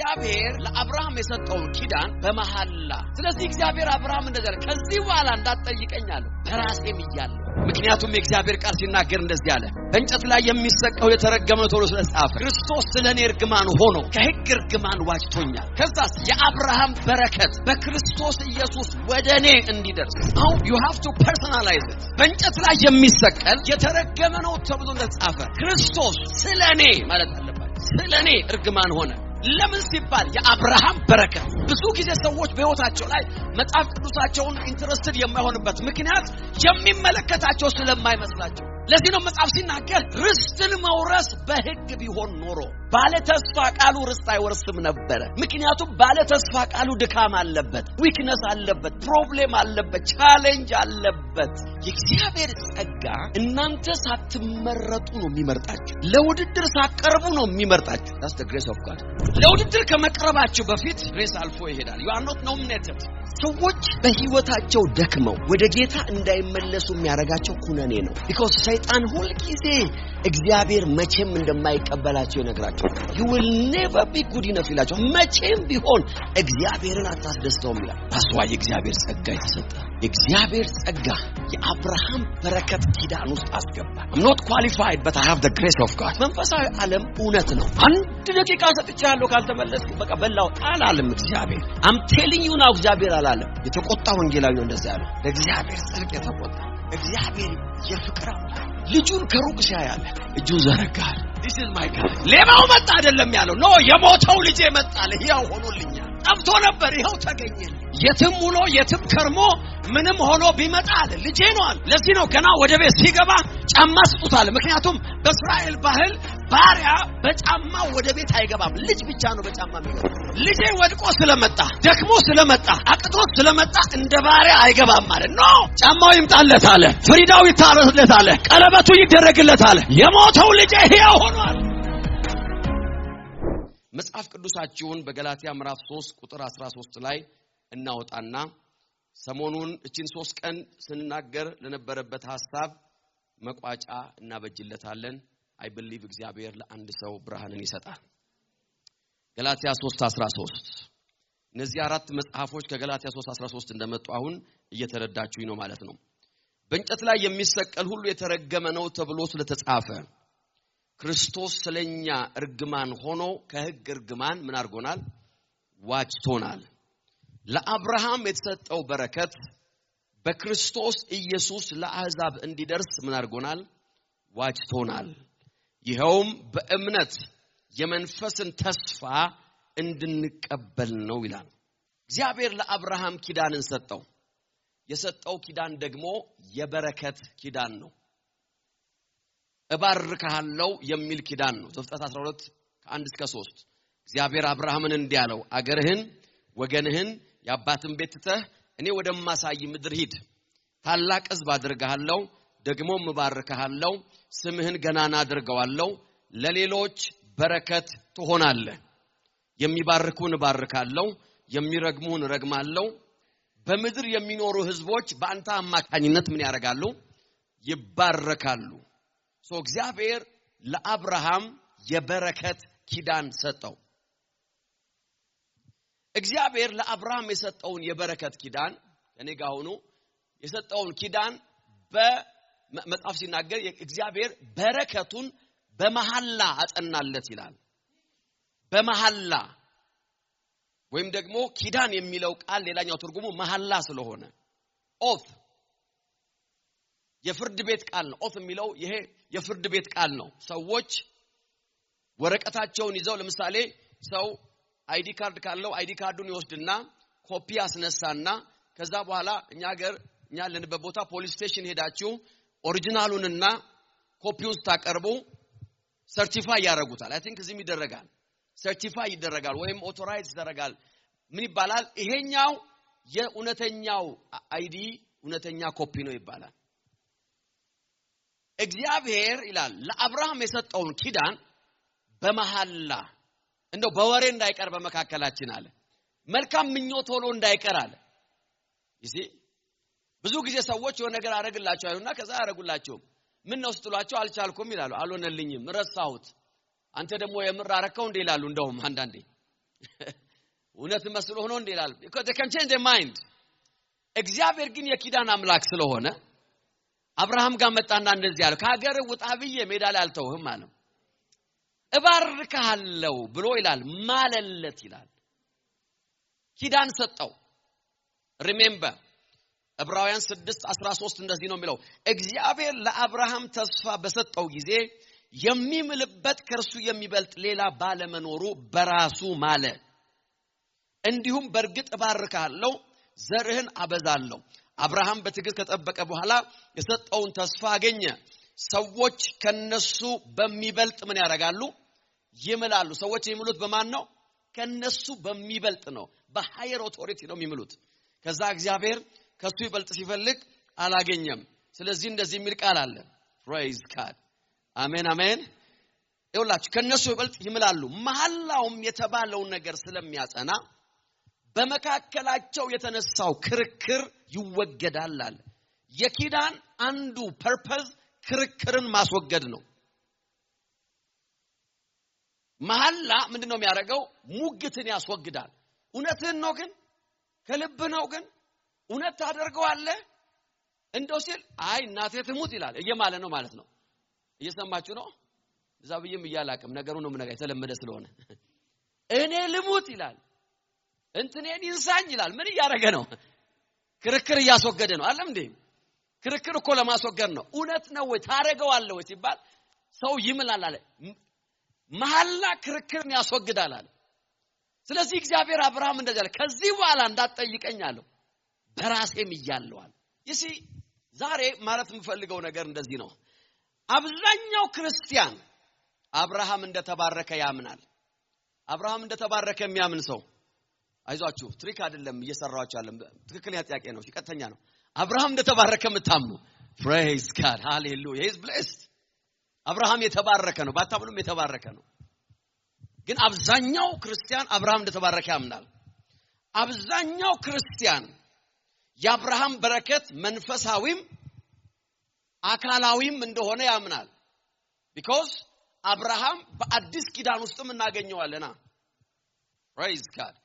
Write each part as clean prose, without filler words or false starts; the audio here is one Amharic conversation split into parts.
እግዚአብሔር ለአብርሃም የሰጠውን ኪዳን በመሐላ ስለዚህ እግዚአብሔር አብርሃም እንደዘለ ከዚህ በኋላ እንዳትጠይቀኛለሁ በራሴም ይያለሁ ምክንያቱም የእግዚአብሔር ቃል ሲናገር እንደዚህ አለ በእንጨት ላይ የሚሰቀው የተረገመ ተብሎ ስለተጻፈ ክርስቶስ ስለኔ እርግማን ሆኖ ከሕግ እርግማን ዋጅቶኛል ከዛስ የአብርሃም በረከት በክርስቶስ ኢየሱስ ወደኔ እንዲደርስ አሁን you have to personalize it በእንጨት ላይ የሚሰቀል የተረገመ ነው ተብሎ እንደተጻፈ ክርስቶስ ስለኔ ማለት አለበት ስለኔ እርግማን ሆነ ለምን ሲባል የአብርሃም በረከት ብዙ ጊዜ ሰዎች በህይወታቸው ላይ መጽሐፍ ቅዱሳቸውን ኢንተረስትድ የማይሆንበት ምክንያት የሚመለከታቸው ስለማይመስላቸው ለዚህ ነው መጽሐፍ ሲናገር ርስትን መውረስ በሕግ ቢሆን ኖሮ ባለ ተስፋ ቃሉ ርስት አይወርስም ነበር ምክንያቱም ባለ ተስፋ ቃሉ ድካም አለበት ዊክነስ አለበት ፕሮብሌም አለበት ቻሌንጅ አለበት የእግዚአብሔር ጸጋ እናንተ ሳትመረጡ ነው የሚመርጣችሁ ለውድድር ሳትቀርቡ ነው የሚመርጣችሁ that's the grace of God ለውድድር ከመቅረባችሁ በፊት ግሬስ አልፎ ይሄዳል you are not nominated ሰዎች በህይወታቸው ደክመው ወደ ጌታ እንዳይመለሱ የሚያረጋቸው ኩነኔ ነው because ሰይጣን ሁሉ ጊዜ እግዚአብሔር መቼም እንደማይቀበላቸው ይነግራቸው you will never be good enough ይላቸው መቼም ቢሆን እግዚአብሔርን አታስደስተውም ይላል ታስዋይ እግዚአብሔር ጸጋ የተሰጠ እግዚአብሔር ጸጋ የአብርሃም በረከት ኪዳን ውስጥ አስገባ I'm not qualified but I have the grace of God መንፈሳዊ ዓለም እውነት ነው አንድ ደቂቃ ሰጥቻለሁ ካልተመለስኩ በቃ በላው አላለም እግዚአብሔር I'm telling you now እግዚአብሔር አላለም የተቆጣው ወንጌላዊ ነው እንደዛ ያለው እግዚአብሔር ጽድቅ የተቆጣ እግዚአብሔር የፍቅር አምላክ ልጁን ከሩቅ ሲያያለ እጁን ዘረጋል this is my God ሌባው መጣ አይደለም ያለው ኖ የሞተው ልጄ መጣለ ይያው ሆኖልኛል ጠፍቶ ነበር ይሄው ተገኘ የትም ውሎ የትም ከርሞ ምንም ሆኖ ቢመጣ አለ ልጄ ነው አለ ለዚህ ነው ገና ወደ ቤት ሲገባ ጫማ ስጡታል ምክንያቱም በእስራኤል ባህል ባሪያ በጫማ ወደ ቤት አይገባም ልጅ ብቻ ነው በጫማ የሚገባ ልጄ ወድቆ ስለመጣ ደክሞ ስለመጣ አቅቶት ስለመጣ እንደ ባሪያ አይገባም ማለት ነው ጫማው ይምጣለት አለ ፍሪዳው ይታረስለት አለ ቀለበቱ ይደረግለት አለ የሞተው ልጄ ሕያው ሆኗል መጽሐፍ ቅዱሳችሁን በገላትያ ምዕራፍ 3 ቁጥር 13 ላይ እናወጣና ሰሞኑን እቺን 3 ቀን ስንናገር ለነበረበት ሐሳብ መቋጫ እናበጅለታለን I believe እግዚአብሔር ለአንድ ሰው ብርሃንን ይሰጣል ገላትያ 3:13 እነዚህ አራት መጽሐፎች ከገላትያ 3:13 እንደመጡ አሁን እየተረዳችሁኝ ነው ማለት ነው በእንጨት ላይ የሚሰቀል ሁሉ የተረገመ ነው ተብሎ ስለተጻፈ ክርስቶስ ስለኛ እርግማን ሆኖ ከሕግ እርግማን ምን አርጎናል ዋጅቶናል ለአብርሃም የተሰጠው በረከት በክርስቶስ ኢየሱስ ለአሕዛብ እንዲደርስ ምን አርጎናል ዋጅቶናል ይሄውም በእምነት የመንፈስን ተስፋ እንድንቀበል ነው ይላል እግዚአብሔር ለአብርሃም ኪዳንን ሰጠው የሰጠው ኪዳን ደግሞ የበረከት ኪዳን ነው እባርካለሁ የሚል ኪዳን ነው ዘፍጥረት 12 ከ1 እስከ 3 እግዚአብሔር አብርሃምን እንዲያለው አገርህን ወገንህን ያባትን ቤት ትተህ እኔ ወደማሳይ ምድር ሂድ ታላቅ ሕዝብ አድርጋለሁ ደግሞም እባርካለሁ ስምህን ገናና አድርገዋለሁ ለሌሎች በረከት ትሆናለህ የሚባርኩን እባርካለሁ የሚረግሙን ረግማለሁ በምድር የሚኖሩ ሕዝቦች በአንተ አማካኝነት ምን ያረጋሉ ይባረካሉ ሶ እግዚአብሔር ለአብርሃም የበረከት ኪዳን ሰጠው እግዚአብሔር ለአብርሃም የሰጠውን የበረከት ኪዳን እኔ ጋር ሆኖ የሰጠውን ኪዳን በመጽሐፍ ሲናገር እግዚአብሔር በረከቱን በመሐላ አጸናለት ይላል በመሐላ ወይም ደግሞ ኪዳን የሚለው ቃል ሌላኛው ትርጉሙ መሐላ ስለሆነ ኦት የፍርድ ቤት ቃል ነው ኦት የሚለው ይሄ የፍርድ ቤት ቃል ነው ሰዎች ወረቀታቸውን ይዘው ለምሳሌ ሰው አይዲ ካርድ ካለው አይዲ ካርዱን ይወስድና ኮፒ ያስነሳና ከዛ በኋላ እኛ ያለንበት ቦታ ፖሊስ ስቴሽን ሄዳችሁ ኦሪጂናሉንና ኮፒውን ታቀርቡ ሰርቲፋይ ያደርጉታል አይ ቲንክ እዚህም ይደረጋል ሰርቲፋይ ይደረጋል ወይም ኦቶራይዝ ይደረጋል ምን ይባላል ይሄኛው የኡነተኛው አይዲ ኡነተኛ ኮፒ ነው ይባላል እግዚአብሔር ይላል ለአብርሃም የሰጠውን ኪዳን በመሐላ እንደው በወሬ እንዳይቀር በመካከላችን አለ መልካም ምኞት ሆኖ እንዳይቀር አለ ይሲ ብዙ ጊዜ ሰዎች የሆነ ነገር አረግላቸው አይሁንና ከዛ ያረጉላቸው ምን ነው ስትሏቸው አልቻልኩም ይላሉ አልሆነልኝም ረሳሁት አንተ ደግሞ የምር አረከው እንደ ይላሉ እንደውም አንዳንዴ እውነት መስሎ ሆኖ እንዲላል because they can change their mind እግዚአብሔር ግን የኪዳን አምላክ ስለሆነ አብርሃም ጋር መጣና እንደዚህ ያለው ከሀገር ውጣ ብዬ ሜዳ ላይ አልተውህም አለው እባርካለሁ ብሎ ይላል ማለለት ይላል ኪዳን ሰጠው remember ዕብራውያን 6:13 እንደዚህ ነው የሚለው እግዚአብሔር ለአብርሃም ተስፋ በሰጠው ጊዜ የሚምልበት ከርሱ የሚበልጥ ሌላ ባለመኖሩ በራሱ ማለ እንዲሁም በርግጥ እባርካለሁ ዘርህን አበዛለሁ አብርሃም በትዕግስት ከጠበቀ በኋላ የሰጠውን ተስፋ አገኘ ሰዎች ከነሱ በሚበልጥ ምን ያደርጋሉ ይምላሉ ሰዎች የሚሉት በማን ነው ከነሱ በሚበልጥ ነው በሃየር ኦቶሪቲ ነው የሚምሉት ከዛ እግዚአብሔር ከሱ ይበልጥ ሲፈልግ አላገኘም ስለዚህ እንደዚህ የሚል ቃል አለ praise god አሜን አሜን ይውላችሁ ከነሱ ይበልጥ ይምላሉ መሐላውም የተባለው ነገር ስለሚያጸና በመካከላቸው የተነሳው ክርክር ይወገዳል አለ የኪዳን አንዱ ፐርፐዝ ክርክርን ማስወገድ ነው መሐላ ምንድነው የሚያደርገው ሙግትን ያስወግዳል እውነትን ነው ግን ከልብ ነው ግን እውነት ታደርገዋለህ እንደው ሲል አይ እናቴ ትሙት ይላል እየማለ ነው ማለት ነው እየሰማችሁ ነው ዛብየም ይያላቀም ነገሩ ነው ምንጋ የተለመደ ስለሆነ እኔ ልሙት ይላል እንትኔን ይንሳኝ ይላል ምን ያደረገ ነው ክርክር ያስወገደ ነው አይደል እንዴ ክርክር እኮ ለማስወገድ ነው እውነት ነው ወይ ታረጋዋለህ ወይ ሲባል ሰው ይምላል አለ መሐላ ክርክርን ያስወግዳል አለ ስለዚህ እግዚአብሔር አብርሃም እንደዚህ አለ ከዚህ በኋላ እንዳትጠይቀኝ አለው በራሴም ይያለው አለ ይሲ ዛሬ ማለት የምፈልገው ነገር እንደዚህ ነው አብዛኛው ክርስቲያን አብርሃም እንደተባረከ ያምናል አብርሃም እንደተባረከ የሚያምን ሰው አይዟችሁ ትሪክ አይደለም እየሰራዋችሁ አለም ትክክለኛ ጥያቄ ነው ሲቀጥተኛ ነው አብርሃም እንደተባረከ የምታምኑ praise god hallelujah he is blessed አብርሃም የተባረከ ነው ባታምኑም የተባረከ ነው ግን አብዛኛው ክርስቲያን አብርሃም እንደተባረከ ያምናል አብዛኛው ክርስቲያን የአብርሃም በረከት መንፈሳዊም አካላዊም እንደሆነ ያምናል because አብርሃም በአዲስ ኪዳን ውስጥም እናገኘዋለና praise god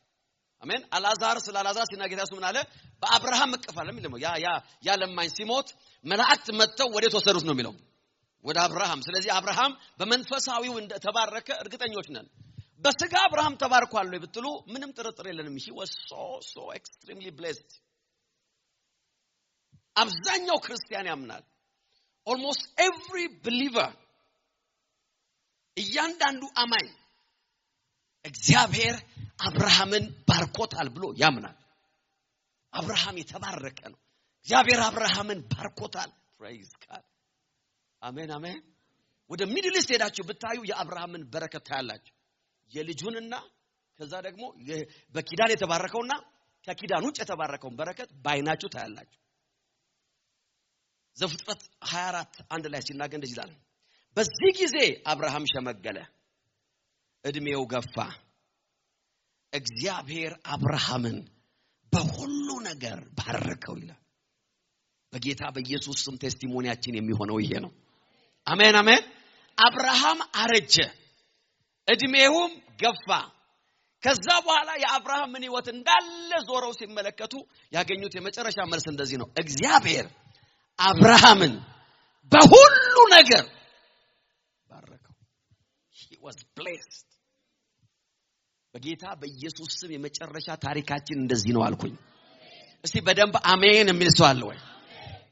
አሜን አላዛር ስላላዛር ሲናገራሱ ምን አለ በአብርሃም እቅፋለም ይልም ያ ለማኝ ሲሞት መላእክት መጥተው ወደ ተወሰዱት ነው የሚለው ወደ አብርሃም ስለዚህ አብርሃም በመንፈሳዊው እንደተባረከ እርግጠኞች ነን በስጋ አብርሃም ተባርኳል ወይ ብትሉ ምንም ጥርጥር የለንም he was so extremely blessed አብዛኛው ክርስቲያን ያምናል almost every believer እያንዳንዱ አማኝ እግዚአብሔር አብርሃምን ባርኮታል ብሎ ያምናል አብርሃም የተባረከ ነው እግዚአብሔር አብርሃምን ባርኮታል praise god አሜን አሜን ወደ ሚድል ኢስት ሄዳችሁ ብታዩ የአብርሃምን በረከት ታያላችሁ የልጁንና ከዛ ደግሞ በኪዳን የተባረከውና ከኪዳን ውጭ የተባረከው በረከት ባይናችሁ ታያላችሁ ዘፍጥረት 24 አንድ ላይ ሲናገር እንደዚህ ይላል በዚህ ጊዜ አብርሃም ሸመገለ እድሜው ገፋ እግዚአብሔር አብርሃምን በሁሉ ነገር ባረከው ይላል በጌታ በኢየሱስ ስም ቴስቲሞኒያችን የሚሆነው ይሄ ነው አሜን አሜን አብርሃም አረጀ እድሜውም ገፋ ከዛ በኋላ የአብርሃምን ህይወት እንዳለ ዞረው ሲመለከቱ ያገኙት የመጨረሻ መልስ እንደዚህ ነው እግዚአብሔር አብርሃምን በሁሉ ነገር ባረከው he was blessed በጌታ በኢየሱስ ስም የመጨረሻ ታሪካችን እንደዚህ ነው አልኩኝ እስቲ በደንብ አሜን የሚል ሰው አለ ወይ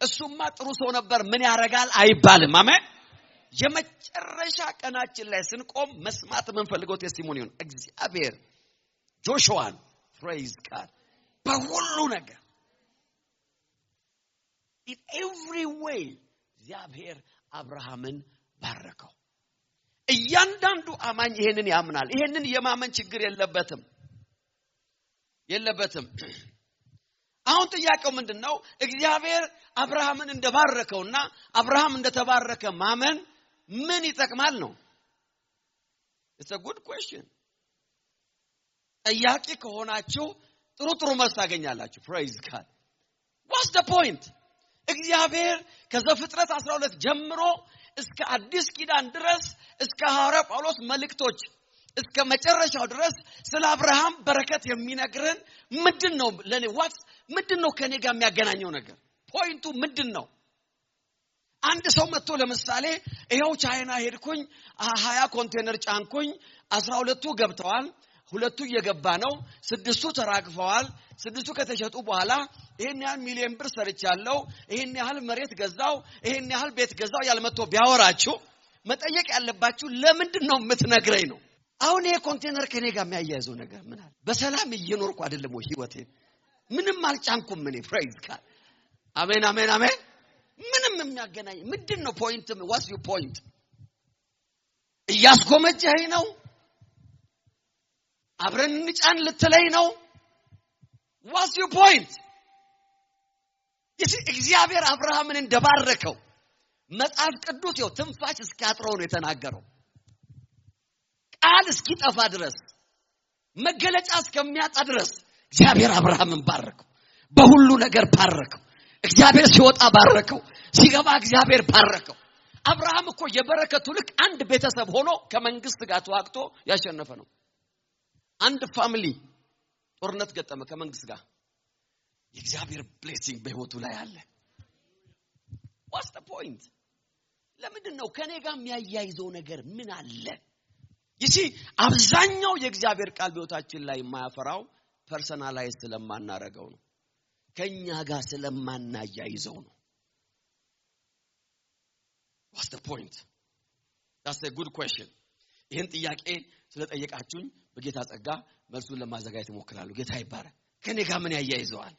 እሱማ ጥሩ ሰው ነበር ምን ያረጋል አይባልም አሜን የመጨረሻ ቀናችን ላይ ስንቆም መስማት የምንፈልገው ቴስቲሞኒ ነው እግዚአብሔር ጆሹዋን praise god በሁሉ ነገር in every way እግዚአብሔር አብርሃምን ባረከው እያንዳንዱ አማኝ ይሄንን ያምናል ይሄንን የማመን ችግር የለበትም አሁን ጥያቄው ምንድነው እግዚአብሔር አብርሃምን እንደባረከውና አብርሃም እንደተባረከ ማመን ምን ይጠቅማል ነው it's a good question ጥያቄ ከሆናችሁ ጥሩ መልስ ታገኛላችሁ praise god what's the point እግዚአብሔር ከዘፍጥረት 12 ጀምሮ እስከ አዲስ ኪዳን ድረስ እስከ ሐዋርያው ጳውሎስ መልእክቶች እስከ መጨረሻው ድረስ ስለ አብርሃም በረከት የሚነግረን ምንድነው? ለኔ ምንድነው ከኔ ጋር የሚያገናኘው ነገር? ፖይንቱ ምንድነው? አንድ ሰው መጥቶ ለምሳሌ ይሄው ቻይና ሄድኩኝ 20 ኮንቴነር ጫንኩኝ 12ቱ ገብተዋል 2ቱ እየገባ ነው 6ቱ ተራግፈዋል 6ቱ ከተሸጡ በኋላ ይሄን ያህል ሚሊዮን ብር ሰርቻለሁ ይሄን ያህል መሬት ገዛው ይሄን ያህል ቤት ገዛው ያልመጥቶ ቢያወራችሁ መጠየቅ ያለባችሁ ለምንድነው የምትነግረኝ ነው? አሁን ይሄ ኮንቴነር ከኔ ጋር የሚያያይዘው ነገር ምን አለ? በሰላም እየኖርኩ አይደለም ወይ ህይወቴ? ምንም አልጫንኩም ምን ፕሬዝ ጋር አሜን አሜን አሜን። ምንም የሚያገናኝ ምንድነው? ፖይንት what's your point? እያስጎመጀኸኝ ነው? አብረን እንጫን ልትለኝ ነው? what's your point? እግዚአብሔር አብርሃምን እንደባረከው መጽሐፍ ቅዱስ ይው ትንፋሽ እስኪያጥረው ነው የተናገረው። ቃል እስኪጠፋ ድረስ መገለጫ እስከሚያጣ ድረስ እግዚአብሔር አብርሃምን ባረከው። በሁሉ ነገር ባረከው። እግዚአብሔር ሲወጣ ባረከው ሲገባ እግዚአብሔር ባረከው። አብርሃም እኮ የበረከቱ ልክ አንድ ቤተሰብ ሆኖ ከመንግስት ጋር ተዋግቶ ያሸነፈ ነው። አንድ ፋሚሊ ጦርነት ገጠመ ከመንግስት ጋር የእግዚአብሔር ብሌሲንግ በህይወቱ ላይ አለ። what's the point? ለምንድነው ከኔ ጋር የሚያያይዘው ነገር ምን አለ? ይሲ አብዛኛው የእግዚአብሔር ቃል በህይወታችን ላይ የማያፈራው ፐርሰናላይዝ ስለማናረገው ነው። ከኛ ጋር ስለማናያይዘው ነው። what's the point? that's a good question. ይሄን ጥያቄ ስለጠየቃችሁኝ በጌታ ጸጋ መልሱን ለማዘጋጀት እሞክራለሁ። ጌታ ይባረክ። ከኔ ጋር ምን ያያይዘዋል?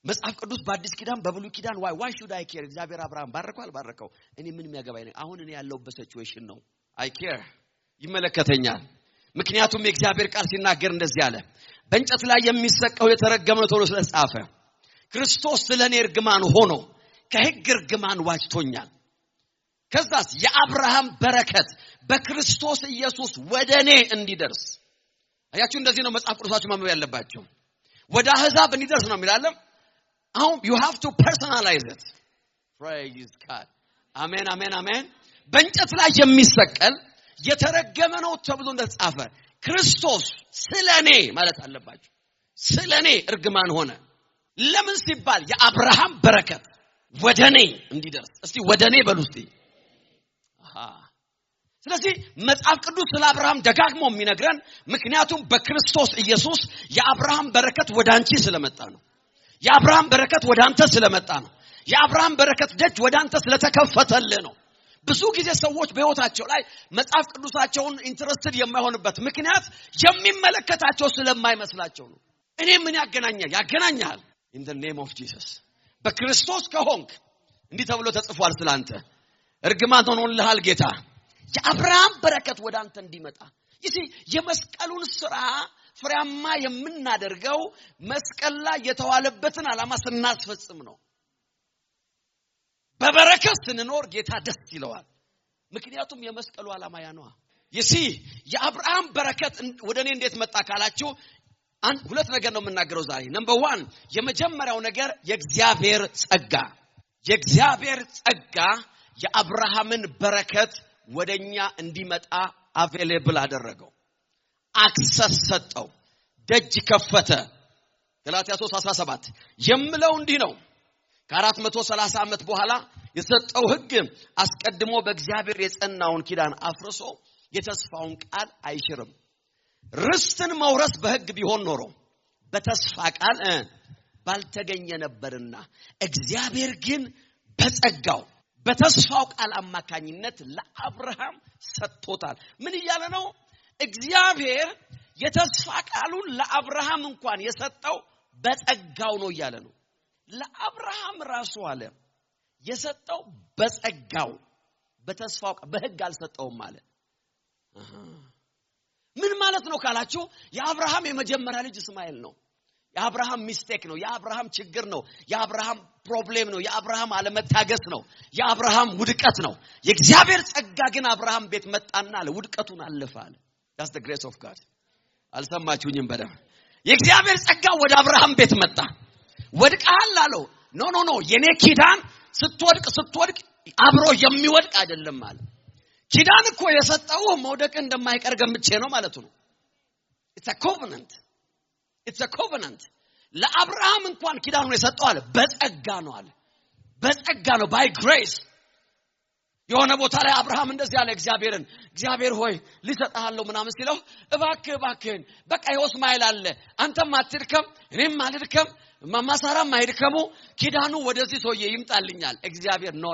መጽሐፍ ቅዱስ በአዲስ ኪዳን በብሉይ ኪዳን why should I care? እግዚአብሔር አብርሃም ባረከው አልባረከው እኔ ምን የሚያገባኝ ነው? አሁን እኔ ያለሁበት ሲቹዌሽን ነው I care ይመለከተኛል። ምክንያቱም የእግዚአብሔር ቃል ሲናገር እንደዚህ አለ በእንጨት ላይ የሚሰቀው የተረገመ ነው ተብሎ ስለተጻፈ ክርስቶስ ስለኔ እርግማን ሆኖ ከሕግ እርግማን ዋጅቶኛል። ከዛስ የአብርሃም በረከት በክርስቶስ ኢየሱስ ወደኔ እንዲደርስ አያችሁ እንደዚህ ነው መጽሐፍ ቅዱሳችሁ ማንበብ ያለባችሁ። ወደ አሕዛብ እንዲደርስ ነው የሚላለም። አሁን you have to personalize it. praise God. አሜን አሜን አሜን። በእንጨት ላይ የሚሰቀል የተረገመ ነው ተብሎ እንደተጻፈ ክርስቶስ ስለኔ ማለት አለባችሁ። ስለኔ እርግማን ሆነ። ለምን ሲባል የአብርሃም በረከት ወደኔ እንዲደርስ። እስቲ ወደኔ በሉ እስቲ። ስለዚህ መጽሐፍ ቅዱስ ስለ አብርሃም ደጋግሞ የሚነግረን ምክንያቱም በክርስቶስ ኢየሱስ የአብርሃም በረከት ወዳንቺ ስለመጣ ነው። የአብርሃም በረከት ወዳንተ ስለመጣ ነው። የአብርሃም በረከት ደጅ ወዳንተ ስለተከፈተልህ ነው። ብዙ ጊዜ ሰዎች በህይወታቸው ላይ መጽሐፍ ቅዱሳቸውን ኢንተረስትድ የማይሆንበት ምክንያት የሚመለከታቸው ስለማይመስላቸው ነው። እኔ ምን ያገናኛል? in the name of Jesus በክርስቶስ ከሆንክ እንዲህ ተብሎ ተጽፏል ስላንተ እርግማን ሆኖልሃል ጌታ የአብርሃም በረከት ወዳንተ እንዲመጣ። የመስቀሉን ስራ ፍሬያማ የምናደርገው መስቀል ላይ የተዋለበትን ዓላማ ስናስፈጽም ነው። በበረከት ስንኖር ጌታ ደስ ይለዋል። ምክንያቱም የመስቀሉ ዓላማ ያ ነው። የአብርሃም በረከት ወደኔ እንዴት መጣ ካላችሁ ሁለት ነገር ነው የምናገረው ዛሬ። ነምበር 1 የመጀመሪያው ነገር የእግዚአብሔር ጸጋ የአብርሃምን በረከት ወደኛ እንዲመጣ አቬሌብል አደረገው። አክሰስ ሰጠው። ደጅ ከፈተ። ገላትያ 3:17 የምለው እንዲህ ነው ከ430 ዓመት በኋላ የሰጠው ሕግ አስቀድሞ በእግዚአብሔር የጸናውን ኪዳን አፍርሶ የተስፋውን ቃል አይሽርም። ርስትን መውረስ በሕግ ቢሆን ኖሮ በተስፋ ቃል ባልተገኘ ነበርና እግዚአብሔር ግን በጸጋው በተስፋው ቃል አማካኝነት ለአብርሃም ሰጥቶታል። ምን እያለ ነው? እግዚአብሔር የተስፋ ቃሉን ለአብርሃም እንኳን የሰጠው በጸጋው ነው እያለ ነው። ለአብርሃም ራሱ አለ የሰጠው በጸጋው በተስፋው በሕግ አልሰጠውም ማለት። ምን ማለት ነው ካላችሁ የአብርሃም የመጀመሪያ ልጅ እስማኤል ነው። የአብርሃም ሚስቴክ ነው። የአብርሃም ችግር ነው። የአብርሃም ፕሮብሌም ነው። የአብርሃም አለመታገስ ነው። የአብርሃም ውድቀት ነው። የእግዚአብሔር ጸጋ ግን አብርሃም ቤት መጣና አለ ውድቀቱን አለፈ። that's the grace of God። አልሰማችሁኝም? በደም የእግዚአብሔር ጸጋ ወደ አብርሃም ቤት መጣ። ወድቀሃል አለው። ኖ የኔ ኪዳን ስትወድቅ አብሮ የሚወድቅ አይደለም ማለት ኪዳን እኮ የሰጠው መውደቅ እንደማይቀር ገምቼ ነው ማለት ነው። it's a covenant ለአብርሃም እንኳን ኪዳኑን የሰጠው አለ በጸጋ ነው አለ በጸጋ ነው by grace የሆነ ቦታ ላይ አብርሃም እንደዚህ ያለ እግዚአብሔር ሆይ ልሰጣለሁ ምናምን ሲለው እባክህን በቃ ይወስማይል አለ አንተም አትድከም እኔም አልድከም ማማሳራም አይድከሙ ኪዳኑ ወደዚህ ሰውዬ ይምጣልኛል እግዚአብሔር ኖ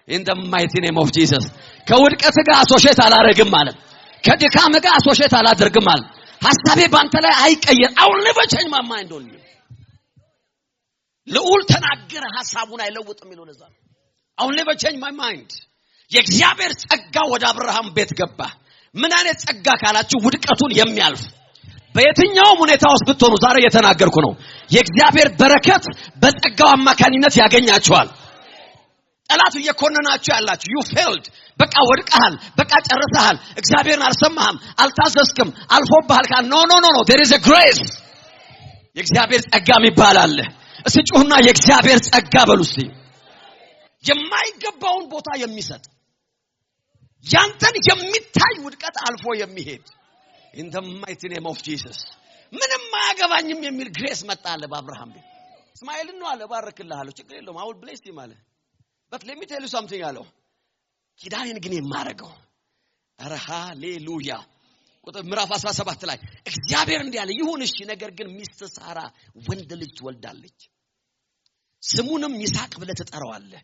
in the mighty name of Jesus ከውድቀት ጋር አሶሼት አላረግም ማለት ከድካም ጋር አሶሼት አላደርግም ማለት ሐሳቤ ባንተ ላይ አይቀየር I will never change my mind on you ልዑል ተናገረ ሐሳቡን አይለውጥም ይለው ለዛ I will never change my mind የእግዚአብሔር ጸጋ ወደ አብርሃም ቤት ገባ ምን አይነት ጸጋ ካላችሁ ውድቀቱን የሚያልፍ በየትኛው ሁኔታ ውስጥ ብትሆኑ ዛሬ የተናገርኩ ነው የእግዚአብሔር በረከት በጸጋው አማካኝነት ያገኛችኋል ጠላት እየኮነናችሁ ያላችሁ you failed በቃ ወድቀሃል በቃ ጨርሰሃል እግዚአብሔርን አልሰማህም አልታዘዝክም አልፎብሃል ካል no there is a grace የእግዚአብሔር ጸጋም ይባላል እስቲ ጩህና የእግዚአብሔር ጸጋ በሉስቲ የማይገባውን ቦታ የሚሰጥ ያንተን የሚታይ ውድቀት አልፎ የሚሄድ in the mighty name of Jesus ምንም ማያገባኝም የሚል ግሬስ መጣለ በአብርሃም ቤት እስማኤል ነው አለ ባረክልሃለሁ ችግር የለውም I will bless him አለ but let me tell you something አለው ኪዳኔን ግን የማረገው አረ ሃሌሉያ ቁጥር ምዕራፍ 17 ላይ እግዚአብሔር እንዲህ አለ ይሁን እሺ ነገር ግን ሚስት ሳራ ወንድ ልጅ ትወልዳለች ስሙንም ይስሐቅ ብለህ ትጠራዋለህ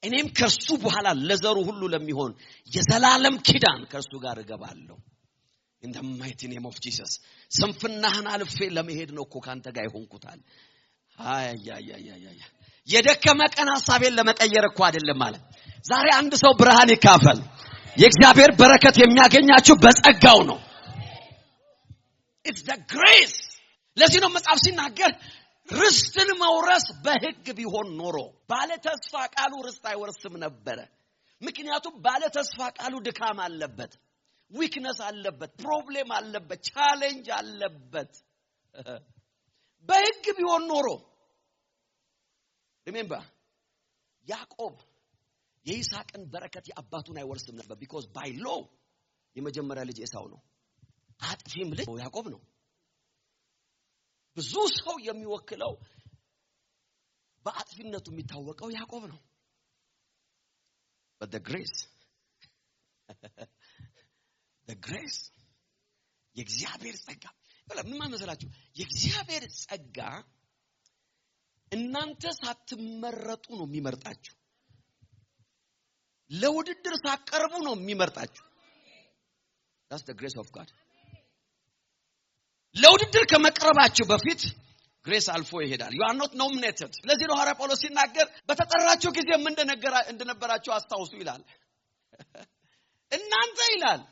እኔም ከርሱ በኋላ ለዘሩ ሁሉ ለሚሆን የዘላለም ኪዳን ከርሱ ጋር እገባለሁ in the mighty name of Jesus ስንፍናህን አልፌ ለመሄድ ነው እኮ ካንተ ጋር ይሆንኩታል የደከመ ቀን ሐሳቤን ለመቀየር እኮ አይደለም ማለት ዛሬ አንድ ሰው ብርሃን ይካፈል የእግዚአብሔር በረከት የሚያገኛችሁ በጸጋው ነው it's the grace ለዚህ ነው መጽሐፍ ሲናገር ርስትን መውረስ በሕግ ቢሆን ኖሮ ባለ ተስፋ ቃሉ ርስት አይወርስም ነበር ምክንያቱም ባለ ተስፋ ቃሉ ድካም አለበት weakness አለበት ፕሮብሌም አለበት ቻሌንጅ አለበት በሕግ ቢሆን ኖሮ remember ያዕቆብ የይስሐቅን በረከት የአባቱን አይወርስም ነበር because by law የመጀመሪያ ልጅ ኤሳው ነው አጥፊም ልጅ ያዕቆብ ነው ብዙ ሰው የሚወክለው በአጥፊነቱ የሚታወቀው ያዕቆብ ነው but the grace የእግዚአብሔር ጸጋ ምን መሰላችሁ የእግዚአብሔር ጸጋ እናንተ ሳትመረጡ ነው የሚመርጣችሁ ለውድድር ሳቀርቡ ነው የሚመርጣችሁ that's the grace of God ለውድድር ከመቅረባችሁ በፊት ግሬስ አልፎ ይሄዳል you are not nominated ለዚህ ነው ሐዋርያ ጳውሎስ ሲናገር በተጠራችሁ ጊዜ ምን እንደነበራችሁ አስታውሱ ይላል እናንተ ይላል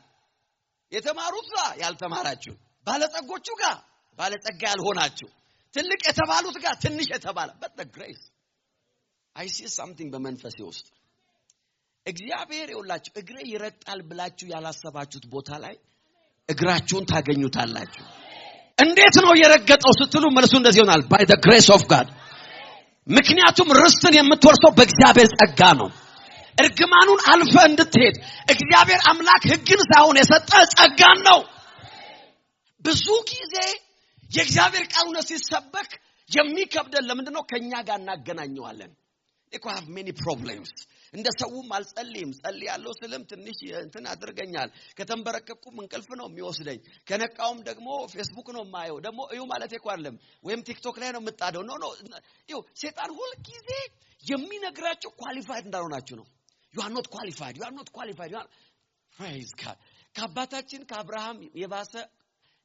የተማሩት ጋር ያልተማራችሁ ባለጸጎቹ ጋር ባለጸጋ ያልሆናችሁ ትልቅ የተባሉት ጋር ትንሽ የተባለ but the grace I see something በመንፈሴ ውስጥ እግዚአብሔር ይውላችሁ እግሬ ይረግጣል ብላችሁ ያላሰባችሁት ቦታ ላይ እግራችሁን ታገኙታላችሁ እንዴት ነው የረገጠው ስትሉ መልሱ እንደዚህ ይሆናል by the grace of God ምክንያቱም ርስትን የምትወርሰው በእግዚአብሔር ጸጋ ነው እርግማኑን አልፈ እንድትሄድ እግዚአብሔር አምላክ ሕግን ሳይሆን የሰጠ ጸጋን ነው ብዙ ጊዜ የእግዚአብሔር ቃል ነው ሲሰበክ የሚከብደን ለምንድነው ከኛ ጋር እናገናኘዋለን እኮ have many problems እንደ ሰውም አልጸልይም ጸልያለሁ ስለም ትንሽ እንትን አድርገኛል ከተንበረከኩም እንቅልፍ ነው የሚወስደኝ ከነቃውም ደግሞ ፌስቡክ ነው ማየው ደግሞ እዩ ማለት እኮ አይደለም ወይም ቲክቶክ ላይ ነው የምጣደው ኖ እዩ ሰይጣን ሁሉ ጊዜ የሚነግራችሁ ኳሊፋይድ እንዳልሆናችሁ ነው you are not qualified praise God ከአባታችን ከአብርሃም የባሰ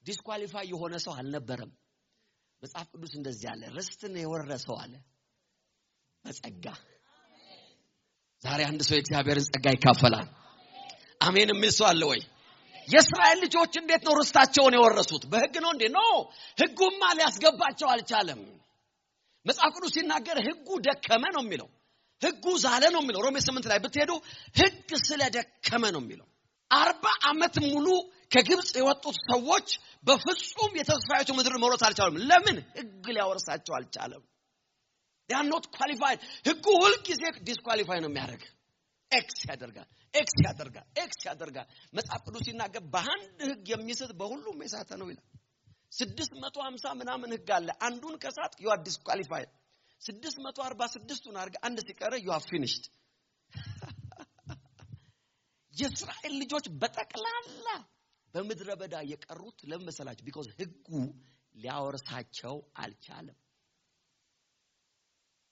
ዲስኳሊፋይ የሆነ ሰው አልነበረም መጽሐፍ ቅዱስ እንደዚህ ያለ ርስትን የወረሰው አለ በጸጋ ዛሬ አንድ ሰው የእግዚአብሔርን ጸጋ ይካፈላል አሜን የሚል አለ ወይ የእስራኤል ልጆች እንዴት ነው ርስታቸውን የወረሱት በሕግ ነው እንዴ ነው ሕጉማ ሊያስገባቸው አልቻለም መጽሐፍ ቅዱስ ሲናገር ሕጉ ደከመ ነው የሚለው ሕጉ ዛለ ነው የሚለው ሮሜ 8 ላይ ብትሄዱ ሕግ ስለደከመ ነው የሚለው 40 ዓመት ሙሉ ከግብጽ የወጡት ሰዎች በፍጹም የተስፋይቱ ምድር መውረስ አልቻሉም ለምን ሕግ ሊያወርሳቸው አልቻለም they are not qualified ሕጉ ሁሉ ጊዜ ዲስኳሊፋይ ነው የሚያደርግ ኤክስ ያደርጋል ኤክስ ያደርጋል መጽሐፍ ቅዱስ ሲናገር በአንድ ህግ የሚስት በሁሉም የሳተ ነው ይላል 650 ምናምን ህግ አለ አንዱን ከሳት you are disqualified 646ቱን አርጋ አንድ ሲቀር you are finished የእስራኤል ልጆች በጠቅላላ በመድረ በዳ የቀሩት ለምሳላችሁ because ህጉ ሊያወርሳቸው አልቻለም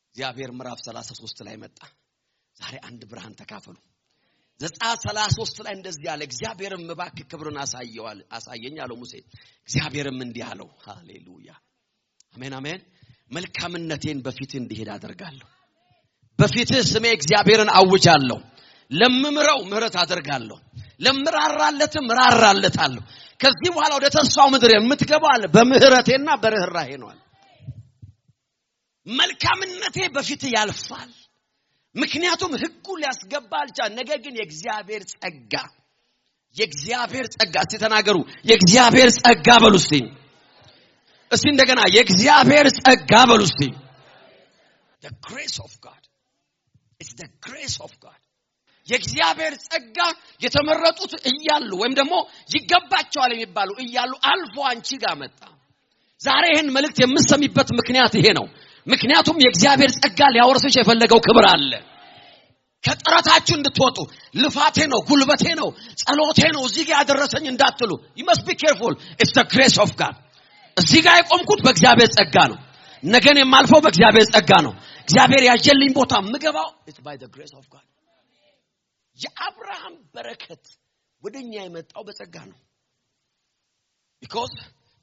እግዚአብሔር ምዕራፍ 33 ላይ መጣ ዛሬ አንድ ብርሃን ተካፈሉ ዘጸአት 33 ላይ እንደዚህ ያለ እግዚአብሔርም መባክ ክብርን አሳየኝ አለው ሙሴ እግዚአብሔርም እንዲህ አለው ሃሌሉያ አሜን መልካምነቴን በፊትህ እንዲሄድ አደርጋለሁ በፊትህ ስሜ እግዚአብሔርን አውጃለሁ ለምምረው ምህረት አደርጋለሁ ለምራራለትም ራራለታለሁ ከዚህ በኋላ ወደ ተስፋው ምድር የምትገባው አለ በምህረቴና በርህራሄ ነው አለ መልካምነቴ በፊትህ ያልፋል ምክንያቱም ህጉ ሊያስገባ አልቻለ ነገር ግን የእግዚአብሔር ጸጋ ሲተናገሩ የእግዚአብሔር ጸጋ በሉስቲ እስቲ እንደገና የእግዚአብሔር ጸጋ በሉስቲ the grace of God it's the grace of God የእግዚአብሔር ጸጋ የተመረጡት እያሉ ወይም ደግሞ ይገባቸዋል የሚባሉ እያሉ አልፎ አንቺ ጋር መጣ ዛሬ ይሄን መልእክት የምትሰሚበት ምክንያት ይሄ ነው ምክንያቱም የእግዚአብሔር ጸጋ ሊያወርስሽ የፈለገው ክብር አለ ከጥረታችሁ እንድትወጡ ልፋቴ ነው ጉልበቴ ነው ጸሎቴ ነው እዚህ ጋር ያደረሰኝ እንዳትሉ you must be careful it's the grace of God እዚህ ጋር የቆምኩት በእግዚአብሔር ጸጋ ነው ነገን የማልፈው በእግዚአብሔር ጸጋ ነው እግዚአብሔር ያጀልኝ ቦታ ምገባው it's by the grace of God የአብርሃም በረከት ወደኛ የመጣው በጸጋ ነው because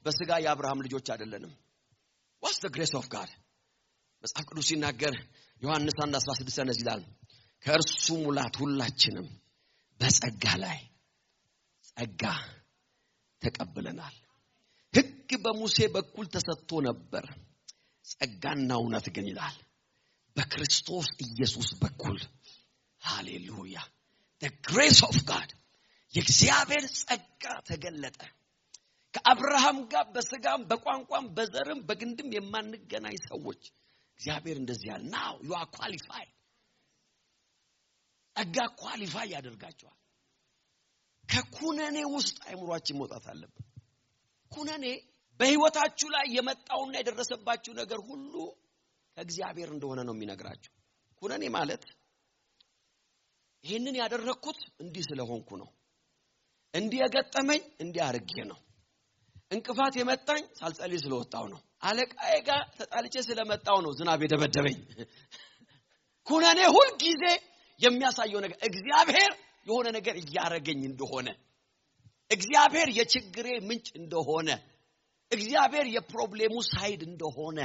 በስጋ የአብርሃም ልጆች አይደለንም what's the grace of God መጽሐፍ ቅዱስ ሲናገር ዮሐንስ 1:16 እንደዚህ ይላል ከእርሱ ሙላት ሁላችንም በጸጋ ላይ ጸጋ ተቀበለናል ሕግ በሙሴ በኩል ተሰጥቶ ነበር ጸጋና እውነት ግን ይላል በክርስቶስ ኢየሱስ በኩል ሃሌሉያ the grace of God የእግዚአብሔር ጸጋ ተገለጠ ከአብርሃም ጋር በስጋም በቋንቋም በዘርም በግንድም የማንገናኝ ሰዎች እግዚአብሔር እንደዚህ ያለ now you are qualified ጸጋ ኳሊፋይ ያደርጋቸዋል ከኩነኔ ውስጥ አይምሯችን መውጣት አለበት ኩነኔ በህይወታችሁ ላይ የመጣውና የደረሰባችሁ ነገር ሁሉ ከእግዚአብሔር እንደሆነ ነው የሚነግራችሁ ኩነኔ ማለት ይሄንን ያደረኩት እንዲህ ስለሆንኩ ነው እንዲህ የገጠመኝ እንዲህ አርጌ ነው እንቅፋት የመጣኝ ሳልጸልይ ስለወጣው ነው አለቃዬ ጋር ተጣልቼ ስለመጣው ነው ዝናብ የደበደበኝ ኩነኔ ሁሉ ጊዜ የሚያሳየው ነገር እግዚአብሔር የሆነ ነገር ያረገኝ እንደሆነ እግዚአብሔር የችግሬ ምንጭ እንደሆነ እግዚአብሔር የፕሮብሌሙ ሳይድ እንደሆነ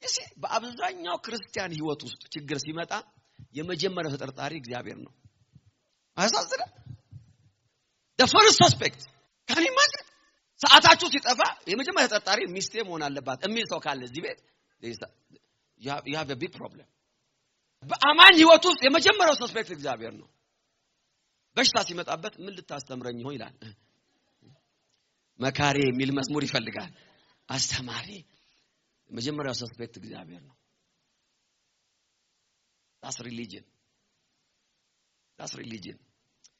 እሺ በአብዛኛው ክርስቲያን ህይወት ውስጥ ችግር ሲመጣ የመጀመሪያው ተጠርጣሪ እግዚአብሔር ነው አሳዝነ the first suspect can you imagine ሰዓታችሁ ሲጠፋ የመጀመሪያው ተጠርጣሪ ሚስቴ መሆን አለባት እሚል ሰው ካለ እዚህ ቤት you have a big problem በአማኝ ህይወት ውስጥ የመጀመሪያው ሰስፔክት እግዚአብሔር ነው በሽታ ሲመጣበት ምን ልታስተምረኝ ይሆን ይላል መካሪ የሚል መዝሙር ይፈልጋል አስተማሪ የመጀመሪያው ሰስፔክት እግዚአብሔር ነው that's religion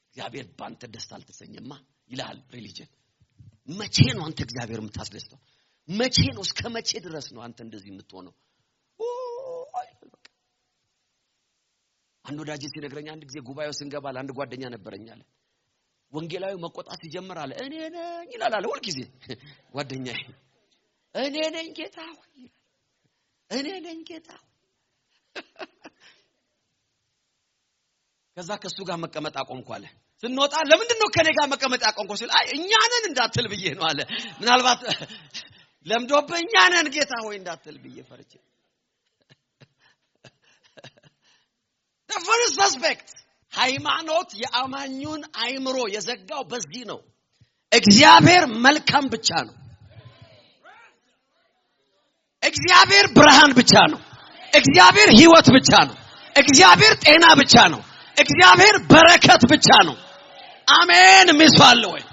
እግዚአብሔር ባንተ ደስታ አልተሰኘማ ይላል religion መቼ ነው አንተ እግዚአብሔር የምታስደስተው መቼ ነው እስከ መቼ ድረስ ነው አንተ እንደዚህ የምትሆነው አንድ ወዳጅ ሲነግረኝ አንድ ጊዜ ጉባኤው ስንገባል አንድ ጓደኛ ነበረኛል ወንጌላዊ መቆጣት ይጀምራል እኔ ነኝ ይላል ሁሉ ጊዜ ጓደኛዬ እኔ ነኝ ጌታ ከዛ ከሱ ጋር መቀመጥ አቆምኩ አለ ስንወጣ ለምንድን ነው ከኔ ጋር መቀመጥ አቆምኩ ሲል አይ እኛ ነን እንዳትል ብዬ ነው አለ ምናልባት ለምዶብህ እኛ ነን ጌታ ሆይ እንዳትል ብዬ ፈርቼ the first suspect ሃይማኖት የአማኙን አይምሮ የዘጋው በዚህ ነው እግዚአብሔር መልካም ብቻ ነው እግዚአብሔር ብርሃን ብቻ ነው እግዚአብሔር ህይወት ብቻ ነው እግዚአብሔር ጤና ብቻ ነው እግዚአብሔር በረከት ብቻ ነው አሜን ሚስፋል ወይ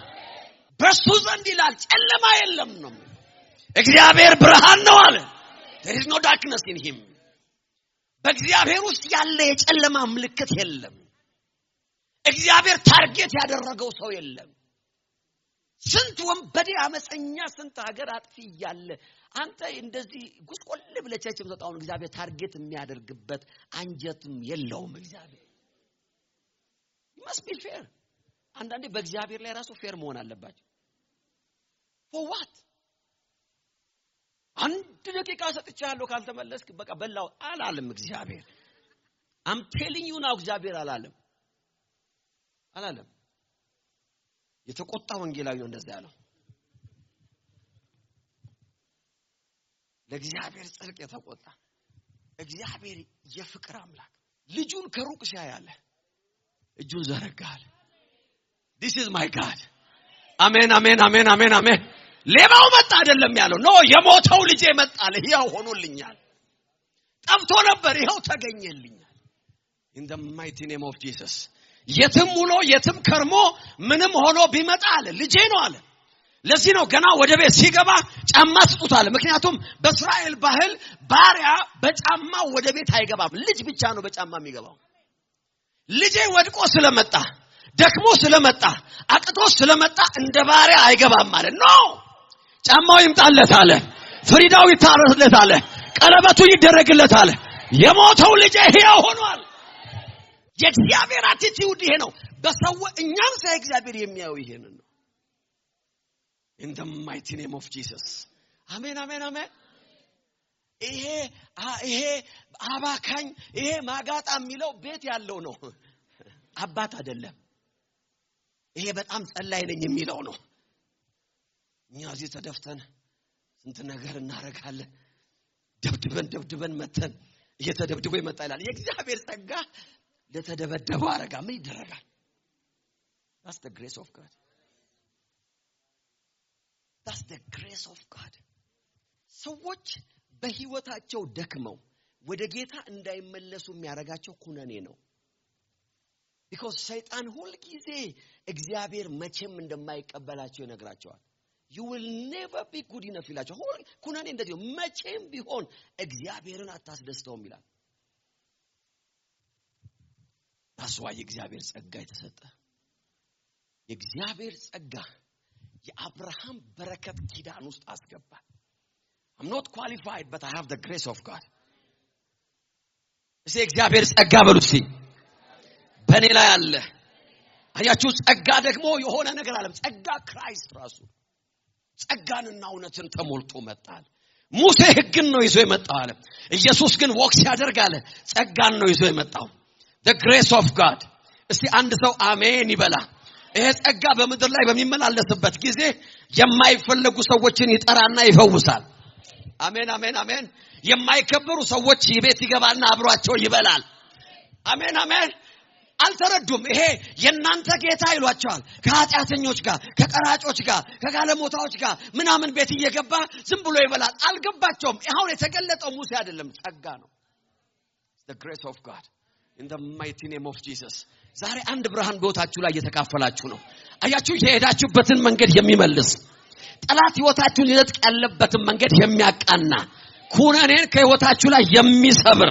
በሱ ዘንድ ይላል ጨለማ የለም ነው እግዚአብሔር ብርሃን ነው አለ there is no darkness in him በእግዚአብሔር ውስጥ ያለ የጨለማ ምልክት የለም እግዚአብሔር ታርጌት ያደረገው ሰው የለም። ስንት ወንበዴ አመፀኛ ስንት ሀገር አጥፊ ይያለ አንተ እንደዚህ ጉስቆል ብለህ ተጣውን እግዚአብሔር ታርጌት የሚያደርግበት አንጀትም የለውም እግዚአብሔር። you must be fair አንዳንዴ በእግዚአብሔር ላይ ራሱ ፌር መሆን አለባችሁ። for what አንድ ደቂቃ ሰጥቻለሁ ካልተመለስክ በቃ በላው አላለም እግዚአብሔር። I'm telling you now እግዚአብሔር አላለም የተቆጣ ወንጌላዊ ነው እንደዛ ያለው። ለእግዚአብሔር ጽድቅ የተቆጣ እግዚአብሔር የፍቅር አምላክ ልጁን ከሩቅ ሲያያለ እጁን ዘረጋለ። this is my God አሜን አሜን አሜን አሜን አሜን። ሌባው መጣ አይደለም ያለው ኖ የሞተው ልጄ መጣለ ይሄው ሆኖልኛል። ጠፍቶ ነበር ይሄው ተገኘልኛል። in the mighty name of Jesus የትም ውሎ የትም ከርሞ ምንም ሆኖ ቢመጣ አለ ልጄ ነው አለ። ለዚህ ነው ገና ወደ ቤት ሲገባ ጫማ ስጡት አለ። ምክንያቱም በእስራኤል ባህል ባሪያ በጫማ ወደ ቤት አይገባም። ልጅ ብቻ ነው በጫማ የሚገባው። ልጄ ወድቆ ስለመጣ ደክሞ ስለመጣ አቅቶ ስለመጣ እንደ ባሪያ አይገባም ማለት ነው። ጫማው ይምጣለት አለ። ፍሪዳው ይታረስለት አለ። ቀለበቱ ይደረግለት አለ። የሞተው ልጄ ሕያው ሆኗል። የእግዚአብሔር አቲቲዩድ ይሄ ነው። በሰው እኛም ሳይእግዚአብሔር የሚያዩ ይሄንን ነው። in the mighty name of Jesus አሜን አሜን አሜን። ይሄ አባካኝ ይሄ ማጋጣ የሚለው ቤት ያለው ነው አባት አይደለም። ይሄ በጣም ጸላይ ነኝ የሚለው ነው። እኛ እዚህ ተደፍተን ስንት ነገር እናረጋለን። ደብድበን መተን እየተደብድቦ ይመጣል። የእግዚአብሔር ጸጋ ለተደበደበው አረጋ ምን ይደረጋል? that's the grace of God that's the grace of God ሰዎች በህይወታቸው ደክመው ወደ ጌታ እንዳይመለሱ የሚያረጋቸው ኩነኔ ነው። because ሰይጣን ሁሉ ጊዜ እግዚአብሔር መቼም እንደማይቀበላቸው ይነግራቸዋል። you will never be good enough ይላቸው። ሁሉ ኩነኔ እንደዚህ መቼም ቢሆን እግዚአብሔርን አታስደስተውም ይላል። that's why የእግዚአብሔር ጸጋ የተሰጠ የእግዚአብሔር ጸጋ የአብርሃም በረከት ኪዳን ውስጥ አስገባ። I'm not qualified but I have the grace of God እዚህ እግዚአብሔር ጸጋ በሉት በኔ ላይ አለ። አያችሁ ጸጋ ደግሞ የሆነ ነገር አለ። ጸጋ ክራይስት ራሱ ጸጋንና እውነትን ተሞልቶ መጣል። ሙሴ ሕግን ነው ይዞ የመጣው አለ። ኢየሱስ ግን ወክስ ያደርጋል ጸጋን ነው ይዞ የመጣው the grace of God እስቲ አንድ ሰው አሜን ይበላ። ይሄ ጸጋ በመድር ላይ በሚመላለስበት ጊዜ የማይፈልጉ ሰዎችን ይጠራና ይፈውሳል። አሜን አሜን አሜን። የማይከበሩ ሰዎች ይቤት ይገባልና አብሯቸው ይበላል። አሜን አሜን። አልተረዱም። ይሄ የናንተ ጌታ ይሏቸዋል። ከኃጢአተኞች ጋር ከቀራጮች ጋር ከጋለሞታዎች ጋር ምናምን ቤት እየገባ ዝም ብሎ ይበላል። አልገባቸውም። አሁን የተገለጠው ሙሴ አይደለም ጸጋ ነው። the grace of God in the mighty name of Jesus ዛሬ አንድ ብርሃን በህይወታችሁ ላይ እየተካፈላችሁ ነው። አያችሁ የሄዳችሁበትን መንገድ የሚመልስ ጠላት ህይወታችሁን ይነጥቅ ያለበትን መንገድ የሚያቃና ኩነኔን ከህይወታችሁ ላይ የሚሰብር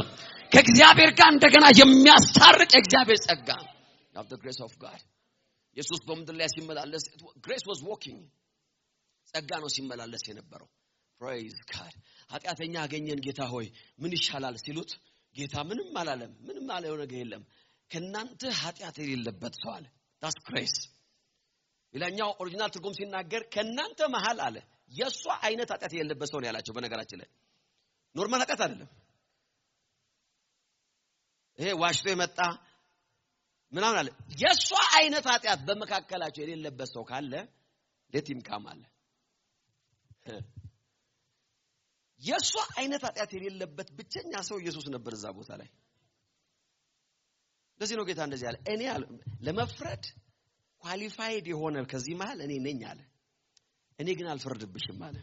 ከእግዚአብሔር ጋር እንደገና የሚያስታርቅ እግዚአብሔር ጸጋ of the grace of God ኢየሱስ በምድር ላይ ሲመላለስ grace was walking ጸጋ ነው ሲመላለስ የነበረው። praise God ኃጢአተኛ አገኘን ጌታ ሆይ ምን ይሻላል ሲሉት ጌታ ምንም አላለም። ምንም አለው ነገር የለም ከናንተ ኃጢአት የሌለበት ሰው አለ። that's grace ይላኛው ኦሪጂናል ትርጉም ሲናገር ከናንተ መሃል አለ የሷ አይነት ኃጢአት የሌለበት ሰው ነው ያላቸው። በነገራችን ላይ ኖርማል ኃጢአት አይደለም ይሄ ዋሽቶ የመጣ ምናምን አለ። የሷ አይነት ኃጢአት በመካከላቸው የሌለበት ሰው ካለ ለቲም ካማለ የሷ አይነት ኃጢአት የሌለበት ብቸኛ ሰው ኢየሱስ ነበር እዛ ቦታ ላይ። ለዚህ ነው ጌታ እንደዚህ ያለ እኔ ለመፍረድ ኳሊፋይድ የሆነ ከዚህ መሃል እኔ ነኝ አለ። እኔ ግን አልፈርድብሽም አለ።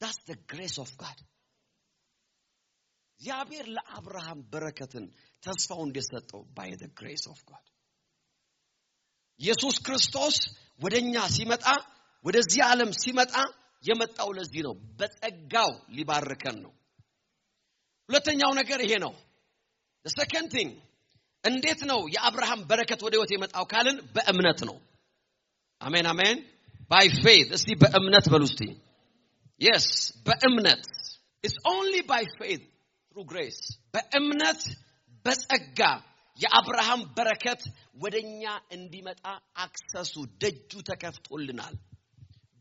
that's the grace of God እግዚአብሔር ለአብርሃም በረከትን ተስፋው እንደሰጠው by the grace of God ኢየሱስ ክርስቶስ ወደኛ ሲመጣ ወደዚህ ዓለም ሲመጣ የመጣው ለዚህ ነው በጸጋው ሊባርከን ነው። ሁለተኛው ነገር ይሄ ነው። the second thing እንዴት ነው የአብርሃም በረከት ወደ ህይወት የመጣው ካልን በእምነት ነው። አሜን አሜን። by faith እስቲ በእምነት በሉ እስቲ yes በእምነት it's only by faith through grace በእምነት በጸጋ የአብርሃም በረከት ወደኛ እንዲመጣ አክሰሱ ደጁ ተከፍቶልናል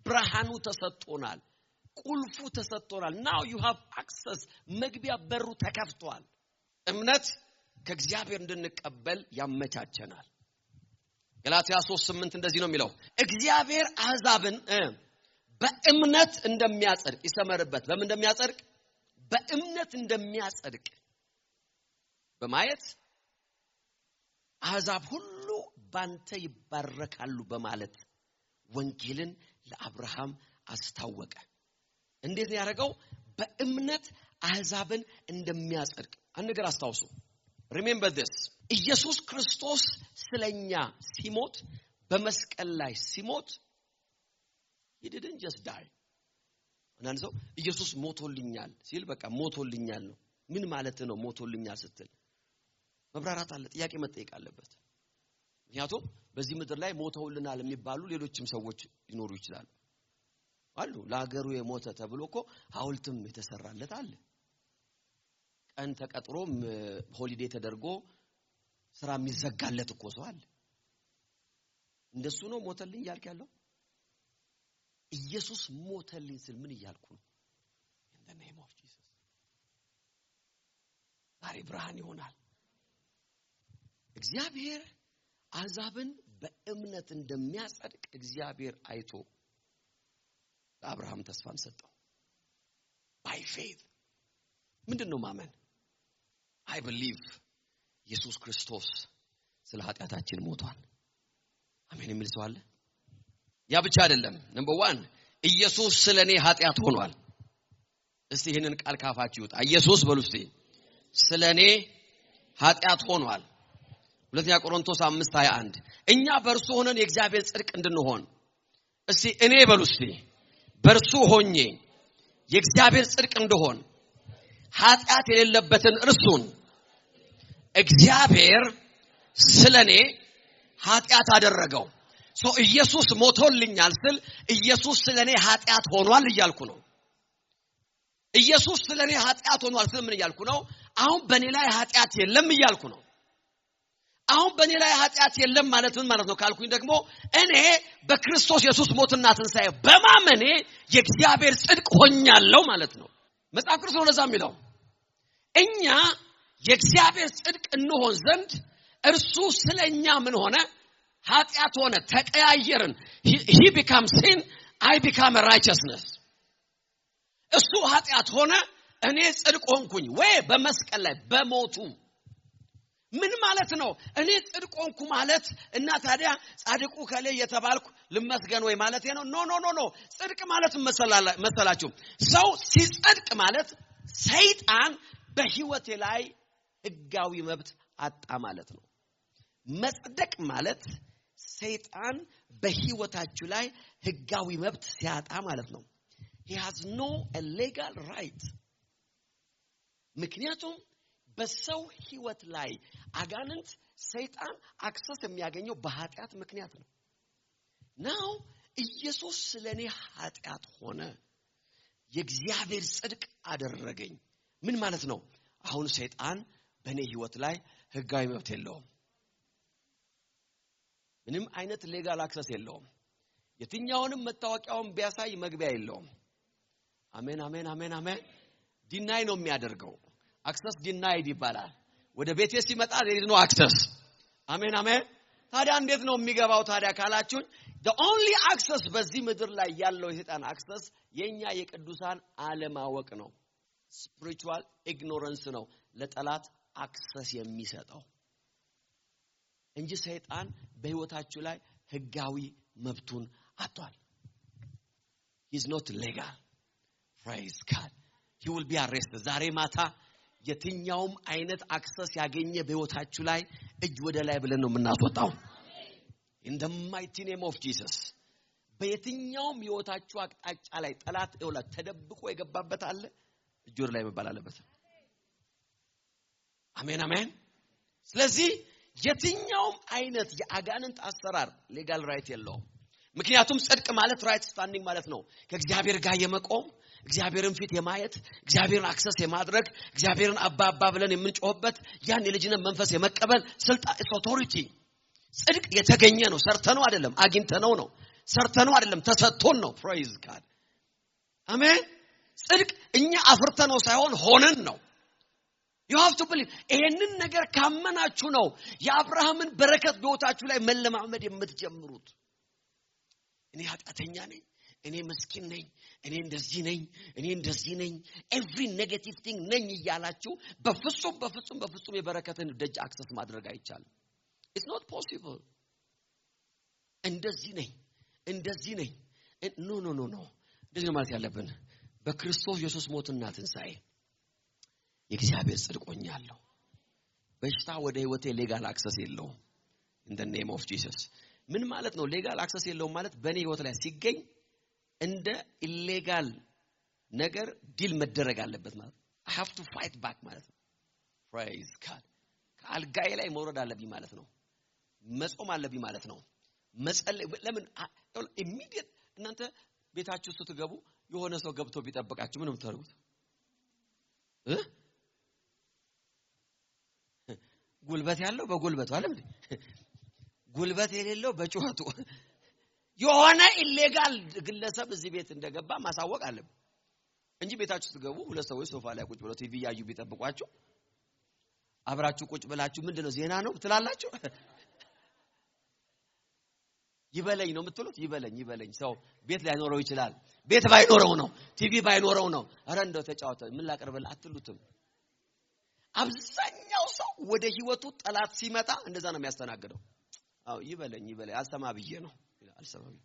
ብርሃኑ ተሰጥቶናል ቁልፉ ተሰጥቶናል now you have access መግቢያ በሩ ተከፍቷል እምነት ከእግዚአብሔር እንድንቀበል ያመቻቸናል ገላትያ 3:8 እንደዚህ ነው የሚለው እግዚአብሔር አሕዛብን በእምነት እንደሚያጸድቅ ይሰመርበት በምን እንደሚያጸድቅ በእምነት እንደሚያጸድቅ በማየት አሕዛብ ሁሉ ባንተ ይባረካሉ በማለት ወንጌልን ለአብርሃም አስታወቀ እንዴት ነው ያደረገው በእምነት አሕዛብን እንደሚያጸድቅ አንድ ነገር አስታውሱ remember this ኢየሱስ ክርስቶስ ስለኛ ሲሞት በመስቀል ላይ ሲሞት he didn't just die አንድ ሰው ኢየሱስ ሞቶልኛል ሲል በቃ ሞቶልኛል ነው ምን ማለት ነው ሞቶልኛል ስትል መብራራት አለ ጥያቄ መጠየቅ አለበት ምክንያቱም በዚህ ምድር ላይ ሞተውልናል የሚባሉ ሌሎችም ሰዎች ሊኖሩ ይችላሉ አሉ ለሀገሩ የሞተ ተብሎኮ ሐውልትም የተሰራለት አለ ቀን ተቀጥሮም ሆሊዴይ ተደርጎ ስራ የሚዘጋለት እኮ ሰው አለ እንደሱ ነው ሞተልኝ ያልክ ያለው ኢየሱስ ሞተልኝ ስል ምን ይያልኩ ነው in the name of Jesus ዛሬ ብርሃን ይሆናል እግዚአብሔር አሕዛብን በእምነት እንደሚያጸድቅ እግዚአብሔር አይቶ ለአብርሃም ተስፋን ሰጠው by faith ምንድነው ማመን I believe ኢየሱስ ክርስቶስ ስለ ኃጢያታችን ሞቷል አሜን የሚል ሰው አለ ያ ብቻ አይደለም ነምበር 1 ኢየሱስ ስለኔ ኃጢያት ሆኗል እስቲ ይሄንን ቃል ካፋችሁ ይውጣ ኢየሱስ በሉ እስቲ ስለኔ ኃጢያት ሆኗል ሁለተኛ ቆሮንቶስ 5:21 እኛ በእርሱ ሆነን የእግዚአብሔር ጽድቅ እንድንሆን እስቲ እኔ በሉ እስቲ በእርሱ ሆኜ የእግዚአብሔር ጽድቅ እንደሆን ኃጢያት የሌለበትን እርሱን እግዚአብሔር ስለኔ ኃጢያት አደረገው ሶ ኢየሱስ ሞቶልኛል ስል ኢየሱስ ስለኔ ኃጢያት ሆኗል እያልኩ ነው ኢየሱስ ስለኔ ኃጢያት ሆኗል ስል ምን እያልኩ ነው አሁን በኔ ላይ ኃጢያት የለም እያልኩ ነው አሁን በኔ ላይ ኃጢያት የለም ማለት ምን ማለት ነው ካልኩኝ ደግሞ እኔ በክርስቶስ ኢየሱስ ሞትና ትንሣኤ በማመኔ የእግዚአብሔር ጽድቅ ሆኛለሁ ማለት ነው መጽሐፍ ቅዱስ ነው ለዛ የሚለው እኛ የእግዚአብሔር ጽድቅ እንሆን ዘንድ እርሱ ስለኛ ምን ሆነ ኃጢያት ሆነ ተቀያየርን he becomes sin I become righteousness እሱ ኃጢያት ሆነ እኔ ጽድቅ ሆንኩኝ ወይ በመስቀል ላይ በሞቱ ምን ማለት ነው እኔ ጽድቅ ሆንኩ ማለት እና ታዲያ ጻድቁ ከለ የተባልኩ ልመስገን ወይ ማለት ነው ኖ ጽድቅ ማለት መሰላችሁ ሰው ሲጽድቅ ማለት ሰይጣን በህይወቴ ላይ ህጋዊ መብት አጣ ማለት ነው መጽደቅ ማለት ሰይጣን በህይወታችሁ ላይ ህጋዊ መብት ሲያጣ ማለት ነው he has no a legal right ምክንያቱም በሰው ህይወት ላይ አጋንንት ሰይጣን አክሰስ የሚያገኘው በኃጢያት ምክንያት ነው now ኢየሱስ ስለኔ ኃጢያት ሆነ የእግዚአብሔር ጽድቅ አደረገኝ ምን ማለት ነው አሁን ሰይጣን በኔ ህይወት ላይ ህጋዊ መብት የለውም ምንም አይነት ሌጋል አክሰስ የለውም የትኛውንም መታወቂያውን ቢያሳይ መግቢያ የለውም አሜን አሜን አሜን አሜን ዲናይ ነው የሚያደርገው አክሰስ ዲናይድ ይባላል ወደ ቤቴ ሲመጣ there is no access አሜን አሜን ታዲያ እንዴት ነው የሚገባው ታዲያ ካላችሁ the only access በዚህ ምድር ላይ ያለው የሰይጣን access የኛ የቅዱሳን አለማወቅ ነው spiritual ignorance ነው ለጠላት access የሚሰጠው እንጂ ሰይጣን በህይወታችሁ ላይ ህጋዊ መብቱን አጥቷል he is not legal praise God he will be arrested ዛሬ ማታ የትኛውም አይነት አክሰስ ያገኘ በህይወታችሁ ላይ እጅ ወደ ላይ ብለን ነው የምናስወጣው in the mighty name of Jesus በየትኛውም ህይወታችሁ አቅጣጫ ላይ ጠላት ይውላ ተደብቆ የገባበት አለ እጅ ወደ ላይ መባል አለበት አሜን አሜን ስለዚህ የትኛውም አይነት የአጋንንት አሰራር ሌጋል ራይት የለውም። ምክንያቱም ጽድቅ ማለት ራይት ስታንዲንግ ማለት ነው። ከእግዚአብሔር ጋር የመቆም እግዚአብሔርን ፊት የማየት እግዚአብሔርን አክሰስ የማድረግ እግዚአብሔርን አባ ብለን የምንጮህበት ያን የልጅነት መንፈስ የመቀበል ስልጣን ኦቶሪቲ። ጽድቅ የተገኘ ነው፣ ሰርተነው አይደለም፣ አግኝተነው ነው። ሰርተነው አይደለም፣ ተሰጥቶን ነው። ፕሬዝ ጋድ አሜን። ጽድቅ እኛ አፍርተነው ሳይሆን ሆነን ነው። you have to believe ይሄንን ነገር ካመናችሁ ነው የአብርሃምን በረከት በሕይወታችሁ ላይ መለማመድ የምትጀምሩት። እኔ ኃጢአተኛ ነኝ፣ እኔ ምስኪን ነኝ፣ እኔ እንደዚህ ነኝ every negative thing ነኝ እያላችሁ በፍጹም የበረከትን ደጅ አክሰስ ማድረግ አይቻልም። it's not possible። እንደዚህ ነኝ no እንደዚህ ማለት ያለብን በክርስቶስ ኢየሱስ ሞትና ትንሣኤ የእግዚአብሔር ጽድቅ ሆኛለሁ። በሽታ ወደ ህይወቴ ሌጋል አክሰስ የለውም። in the name of Jesus ምን ማለት ነው? ሌጋል አክሰስ የለውም ማለት በእኔ ህይወት ላይ ሲገኝ እንደ ኢሌጋል ነገር ዲል መደረግ አለበት ማለት I have to fight back ማለት ነው። praise God ከአልጋዬ ላይ መውረድ አለብኝ ማለት ነው። መጾም አለብኝ ማለት ነው። መጸለይ ለምን immediate እናንተ ቤታችሁ ስትገቡ የሆነ ሰው ገብቶ ቢጠብቃችሁ ምን ምታደርጉት? ጉልበት ያለው በጉልበቱ አይደል እንዴ? ጉልበት የሌለው በጩኸቱ የሆነ ኢሌጋል ግለሰብ እዚህ ቤት እንደገባ ማሳወቅ አለብን እንጂ ቤታችሁ ስትገቡ ሁለት ሰዎች ሶፋ ላይ ቁጭ ብለው ቲቪ ያዩ ቢጠብቋችሁ አብራችሁ ቁጭ ብላችሁ ምንድነው ዜና ነው ትላላችሁ? ይበለኝ ነው የምትሉት? ይበለኝ ሰው ቤት ላይ ኖረው ይችላል። ቤት ባይኖረው ነው፣ ቲቪ ባይኖረው ነው። አረ እንደው ተጫወተ ምን ላቀርብልህ አትሉትም? አብዛኛው ሰው ወደ ህይወቱ ጠላት ሲመጣ እንደዛ ነው የሚያስተናግደው። አው ይበለኝ አልሰማ ብዬ ነው አልሰማ ብዬ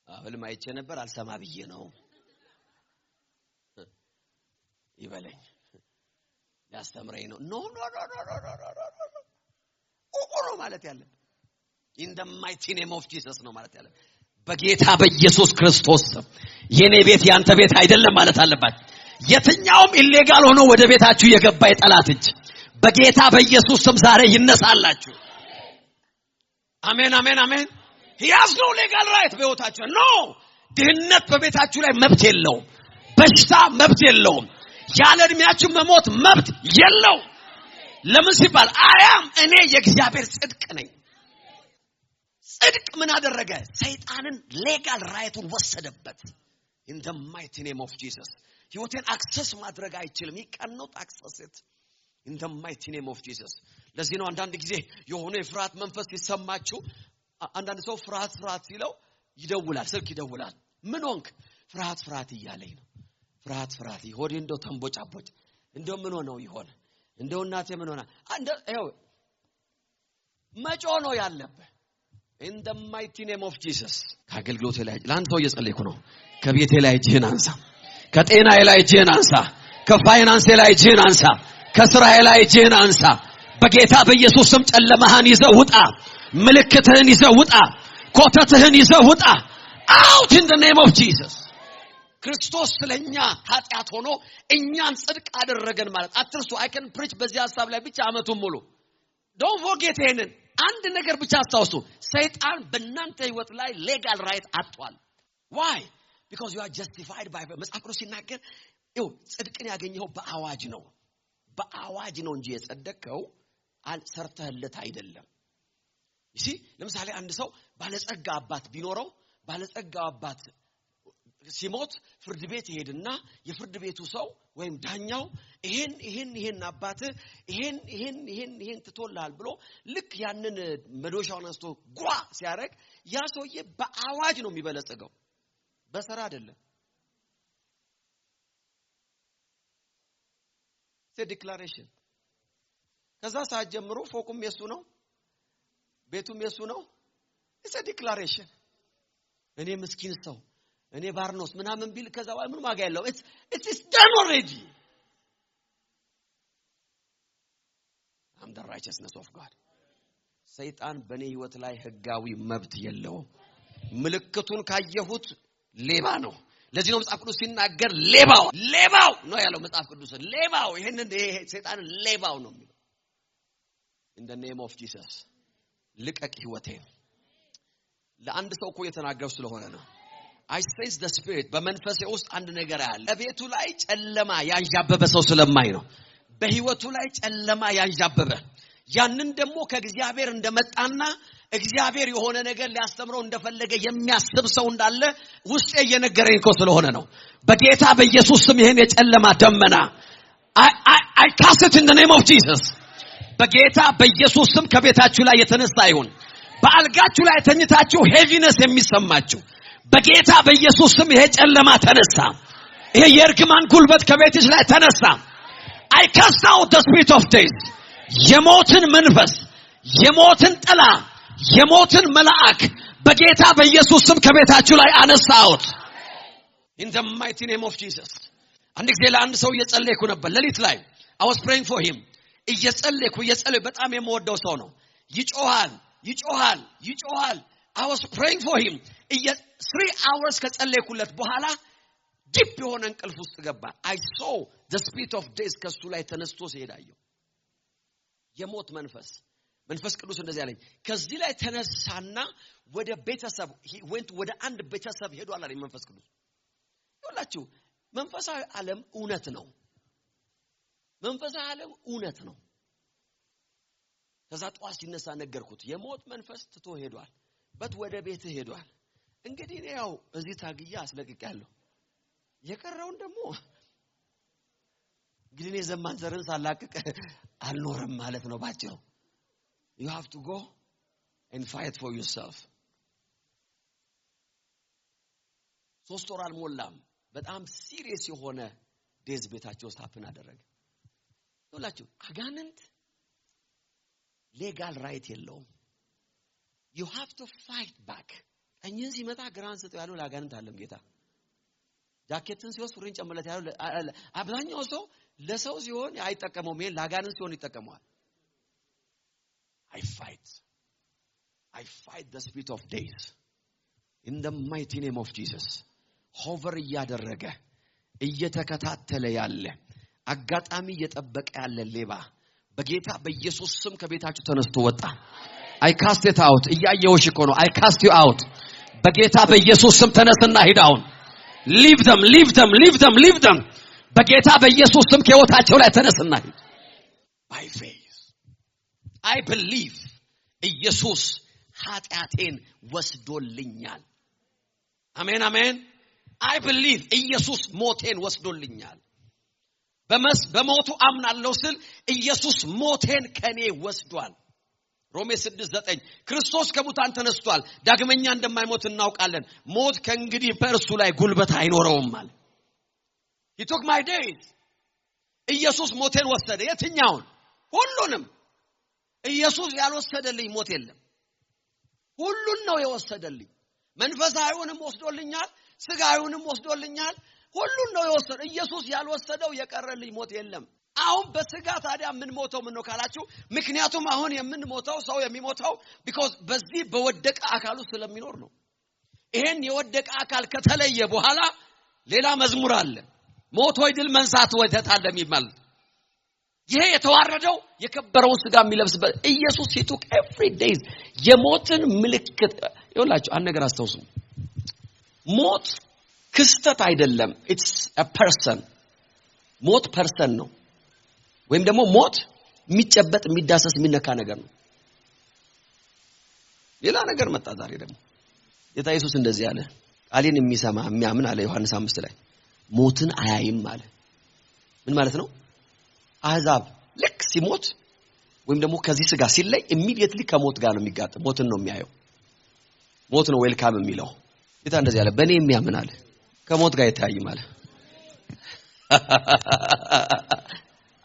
ህልም አይቼ ነበር አልሰማ ብዬ ነው ይበለኝ ያስተምረኝ ነው ኖ ማለት ያለበት in the mighty name of Jesus ነው ማለት ያለበት። በጌታ በኢየሱስ ክርስቶስ የኔ ቤት ያንተ ቤት አይደለም ማለት አለባት። የትኛውም ኢሌጋል ሆኖ ወደ ቤታችሁ የገባ የጠላት እጅ በጌታ በኢየሱስ ስም ዛሬ ይነሳላችሁ። አሜን። he has no legal right በሕይወታችሁ no። ድህነት በቤታችሁ ላይ መብት የለውም። በሽታ መብት የለውም። ያለ እድሜያችሁ መሞት መብት የለውም። ለምን ሲባል እኔ የእግዚአብሔር ጽድቅ ነኝ። ጽድቅ ምን አደረገ? ሰይጣንን ሌጋል ራይቱን ወሰደበት። in the mighty name of Jesus ህይወቴን አክሰስ ማድረግ አይችልም። he cannot access it in the mighty name of Jesus። ለዚህ ነው አንዳንድ ጊዜ የሆነ የፍርሃት መንፈስ ሲሰማችሁ አንዳንድ ሰው ፍርሃት ሲለው ይደውላል፣ ስልክ ይደውላል። ምን ሆንክ? ፍርሃት እያለኝ ነው። ፍርሃት ሆዴ እንደው ተንቦጫቦጭ እንደው ምን ሆነው ይሆን? እንደው እናቴ ምን ሆና እንደው መጮ ነው ያለበት። in the mighty name of Jesus ከአገልግሎቴ ላይ ለአንድ ሰው እየጸለይኩ ነው። ከቤቴ ላይ እጅህን አንሳ፣ ከጤናዬ ላይ እጅህን አንሳ፣ ከፋይናንሴ ላይ እጅህን አንሳ፣ ከስራዬ ላይ እጅህን አንሳ። በጌታ በኢየሱስ ስም ጨለማህን ይዘህ ውጣ፣ ምልክትህን ይዘህ ውጣ፣ ኮተትህን ይዘህ ውጣ። out in the name of Jesus። ክርስቶስ ስለኛ ኃጢአት ሆኖ እኛን ጽድቅ አደረገን ማለት አትርሱ። I can preach በዚህ ሐሳብ ላይ ብቻ አመቱን ሙሉ don't forget ይሄንን አንድ ነገር ብቻ አስታውሱ። ሰይጣን በእናንተ ህይወት ላይ ሌጋል ራይት አጥቷል። why? because you are justified by መጽሐፍ ቅዱስ ሲናገር ጽድቅን ያገኘው በአዋጅ ነው እንጂ የጸደቀው ሰርተህለት አይደለም። እሺ ለምሳሌ አንድ ሰው ባለጸጋ አባት ቢኖረው ባለጸጋው አባት ሲሞት ፍርድ ቤት ይሄድና የፍርድ ቤቱ ሰው ወይም ዳኛው ይሄን አባት ይሄን ትቶልሃል ብሎ ልክ ያንን መዶሻውን አንስቶ ጓ ሲያረግ ያ ሰውዬ በአዋጅ ነው የሚበለጸገው፣ በሰራ አይደለም። ዲክላሬሽን ከዛ ሰዓት ጀምሮ ፎቁም የሱ ነው፣ ቤቱም የሱ ነው። ዲክላሬሽን እኔ ምስኪን ሰው እኔ ባርኖስ ምናምን ቢል ከዛ ምን ዋጋ ያለው? it's done already. I'm the righteousness of God። ሰይጣን በኔ ህይወት ላይ ህጋዊ መብት የለውም። ምልክቱን ካየሁት ሌባ ነው። ለዚህ ነው መጽሐፍ ቅዱስ ሲናገር ሌባው ነው ያለው። መጽሐፍ ቅዱስ ሌባው ይሄንን ሰይጣን ሌባው ነው የሚለው። in the name of Jesus ልቀቅ ህይወቴን ለአንድ ሰው እኮ የተናገረው ስለሆነ ነው I sense the spirit በመንፈሴ ውስጥ አንድ ነገር አለ በቤቱ ላይ ጨለማ ያንዣበበ ሰው ስለማይ ነው በህይወቱ ላይ ጨለማ ያንዣበበ ያንን ደግሞ ከእግዚአብሔር እንደመጣና እግዚአብሔር የሆነ ነገር ሊያስተምረው እንደፈለገ የሚያስብ ሰው እንዳለ ውስጤ እየነገረኝ እኮ ስለሆነ ነው በጌታ በኢየሱስ ስም ይሄን የጨለማ ደመና I cast it in the name of Jesus በጌታ በኢየሱስ ስም ከቤታችሁ ላይ የተነሳ ይሁን በአልጋችሁ ላይ ተኝታችሁ heaviness የሚሰማችሁ በጌታ በኢየሱስ ስም ይሄ ጨለማ ተነሳ ይሄ የርግማን ጉልበት ከቤትሽ ላይ ተነሳ I cast out the spirit of death የሞትን መንፈስ የሞትን ጥላ የሞትን መልአክ በጌታ በኢየሱስ ስም ከቤታችሁ ላይ አነሳሁት in the mighty name of Jesus አንድ ጊዜ ለአንድ ሰው እየጸለይኩ ነበር ሌሊት ላይ I was praying for him እየጸለይኩ በጣም የምወደው ሰው ነው ይጮሃል I was praying for him 3 hours ከጸለይኩለት በኋላ ዲፕ የሆነ እንቅልፍ ውስጥ ገባ I saw the spirit of death ከሱ ላይ ተነስቶ ሲሄዳየው የሞት መንፈስ ቅዱስ እንደዚህ ያለኝ ከዚህ ላይ ተነሳና ወደ ቤተሰብ ወደ አንድ ቤተሰብ ሄዷል አለኝ መንፈስ ቅዱስ ይኸውላችሁ መንፈሳዊ ዓለም እውነት ነው ከዛ ጧት ሲነሳ ነገርኩት የሞት መንፈስ ትቶ ሄዷል ወደ ቤት ሄዷል እንግዲህ እኔ ያው እዚህ ታግያ አስለቅቄያለሁ የቀረውን ደግሞ እንግዲህ እኔ ዘማን ዘርን ሳላቅቅ አልኖርም ማለት ነው ባጭሩ you have to go and fight for yourself 3 ወር አልሞላም በጣም ሲሪየስ የሆነ ዴዝ ቤታቸው ውስጥ ሀፕን አደረገ ይኸውላችሁ አጋንንት ሌጋል ራይት የለውም you have to fight back እኛን ሲመጣ ግራን ሰጠው ያለው ለአጋንንት አለም ጌታ ጃኬትን ሲወስ ሱሪን ጨምለት ያለው አብዛኛው ሰው ለሰው ሲሆን አይጠቀመውም ይሄን ለአጋንንት ሲሆን ይጠቀመዋል I fight the spirit of death in the mighty name of Jesus hover እያደረገ እየተከታተለ ያለ አጋጣሚ እየጠበቀ ያለ ሌባ በጌታ በኢየሱስ ስም ከቤታችሁ ተነስቶ ወጣ I cast it out እያየውሽ እኮ ነው I cast you out በጌታ በኢየሱስ ስም ተነስና ሂዳውን leave them በጌታ በኢየሱስ ስም ከህይወታቸው ላይ ተነስና ሂድ by faith I believe ኢየሱስ ኃጢአቴን ወስዶልኛል አሜን I believe ኢየሱስ ሞቴን ወስዶልኛል በሞቱ አምናለሁ ስል ኢየሱስ ሞቴን ከኔ ወስዷል ሮሜ 6:9 ክርስቶስ ከሙታን ተነስቷል ዳግመኛ እንደማይሞት እናውቃለን ሞት ከእንግዲህ በእርሱ ላይ ጉልበት አይኖረውም ማለት He took my days ኢየሱስ ሞቴን ወሰደ የትኛውን ሁሉንም ኢየሱስ ያልወሰደልኝ ሞት የለም ሁሉን ነው የወሰደልኝ መንፈሳዊውንም ወስዶልኛል ስጋዊውንም ወስዶልኛል ሁሉን ነው የወሰደው ኢየሱስ ያልወሰደው የቀረልኝ ሞት የለም አሁን በስጋ ታዲያ ምን ሞተው ምን ነው ካላችሁ ምክንያቱም አሁን የምንሞተው ሰው የሚሞተው because በዚህ በወደቀ አካሉ ስለሚኖር ነው ይሄን የወደቀ አካል ከተለየ በኋላ ሌላ መዝሙር አለ ሞት ወይ ድል መንሳት ወይ ተታለም ይማል ይሄ የተዋረደው የከበረው ስጋ የሚለብስበት ኢየሱስ he took every day የሞትን ምልክት ይኸውላችሁ አንድ ነገር አስተውሱ ሞት ክስተት አይደለም it's a person ሞት ፐርሰን ነው ወይም ደግሞ ሞት የሚጨበጥ የሚዳሰስ የሚነካ ነገር ነው ሌላ ነገር መጣ ዛሬ ደግሞ ጌታ ኢየሱስ እንደዚህ ያለ ቃሌን የሚሰማ የሚያምን አለ ዮሐንስ 5 ላይ ሞትን አያይም አለ ምን ማለት ነው አሕዛብ ልክ ሲሞት ወይም ደግሞ ከዚህ ስጋ ሲለይ immediately ከሞት ጋር ነው የሚጋጠም ሞትን ነው የሚያየው ሞት ነው ዌልካም የሚለው ጌታ እንደዚህ ያለ በእኔ የሚያምን አለ ከሞት ጋር ይታያይ ማለት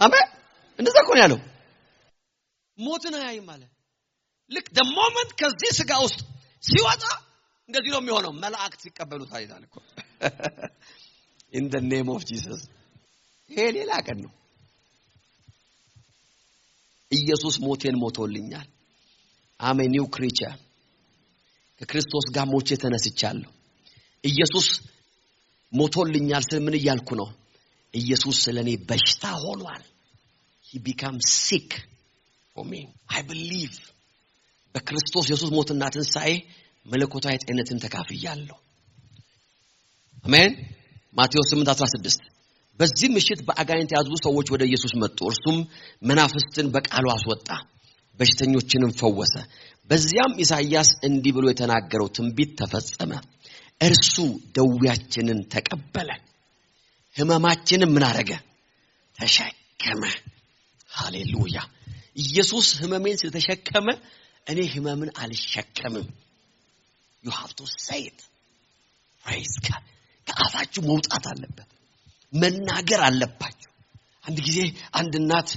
አሜን እንደዛ እኮ ነው ያለው ሞትን አያይም ማለት ልክ the moment ከዚህ ስጋ ውስጥ ሲወጣ እንደዚህ ነው የሚሆነው መላእክት ሲቀበሉት አይታል እኮ in the name of Jesus ይሄ ሌላ ቀን ነው ኢየሱስ ሞቴን ሞቶልኛል I'm a new creature ከክርስቶስ ጋር ሞቼ ተነስቻለሁ ኢየሱስ ሞቶልኛል ስለ ምን ይያልኩ ነው ኢየሱስ ስለኔ በሽታ ሆኗል he becomes sick for me. I believe በክርስቶስ ኢየሱስ ሞትና ትንሣኤ መለኮታዊ ጤንነትን ተካፍያለሁ። አሜን። ማቴዎስ 8:16 በዚህ ምሽት በአጋንንት ያዙ ሰዎች ወደ ኢየሱስ መጡ። እርሱም መናፍስትን በቃሉ አስወጣ፣ በሽተኞችንም ፈወሰ። በዚያም ኢሳይያስ እንዲህ ብሎ የተናገረው ትንቢት ተፈጸመ። እርሱ ደዌያችንን ተቀበለ፣ ህመማችንን ምን አረገ? ተሸከመ። ሃሌሉያ። ኢየሱስ ህመሜን ስለተሸከመ እኔ ህመምን አልሸከምም። you have to say it. praise God. ከአፋችሁ መውጣት አለበት፣ መናገር አለባችሁ። አንድ ጊዜ አንድ እናት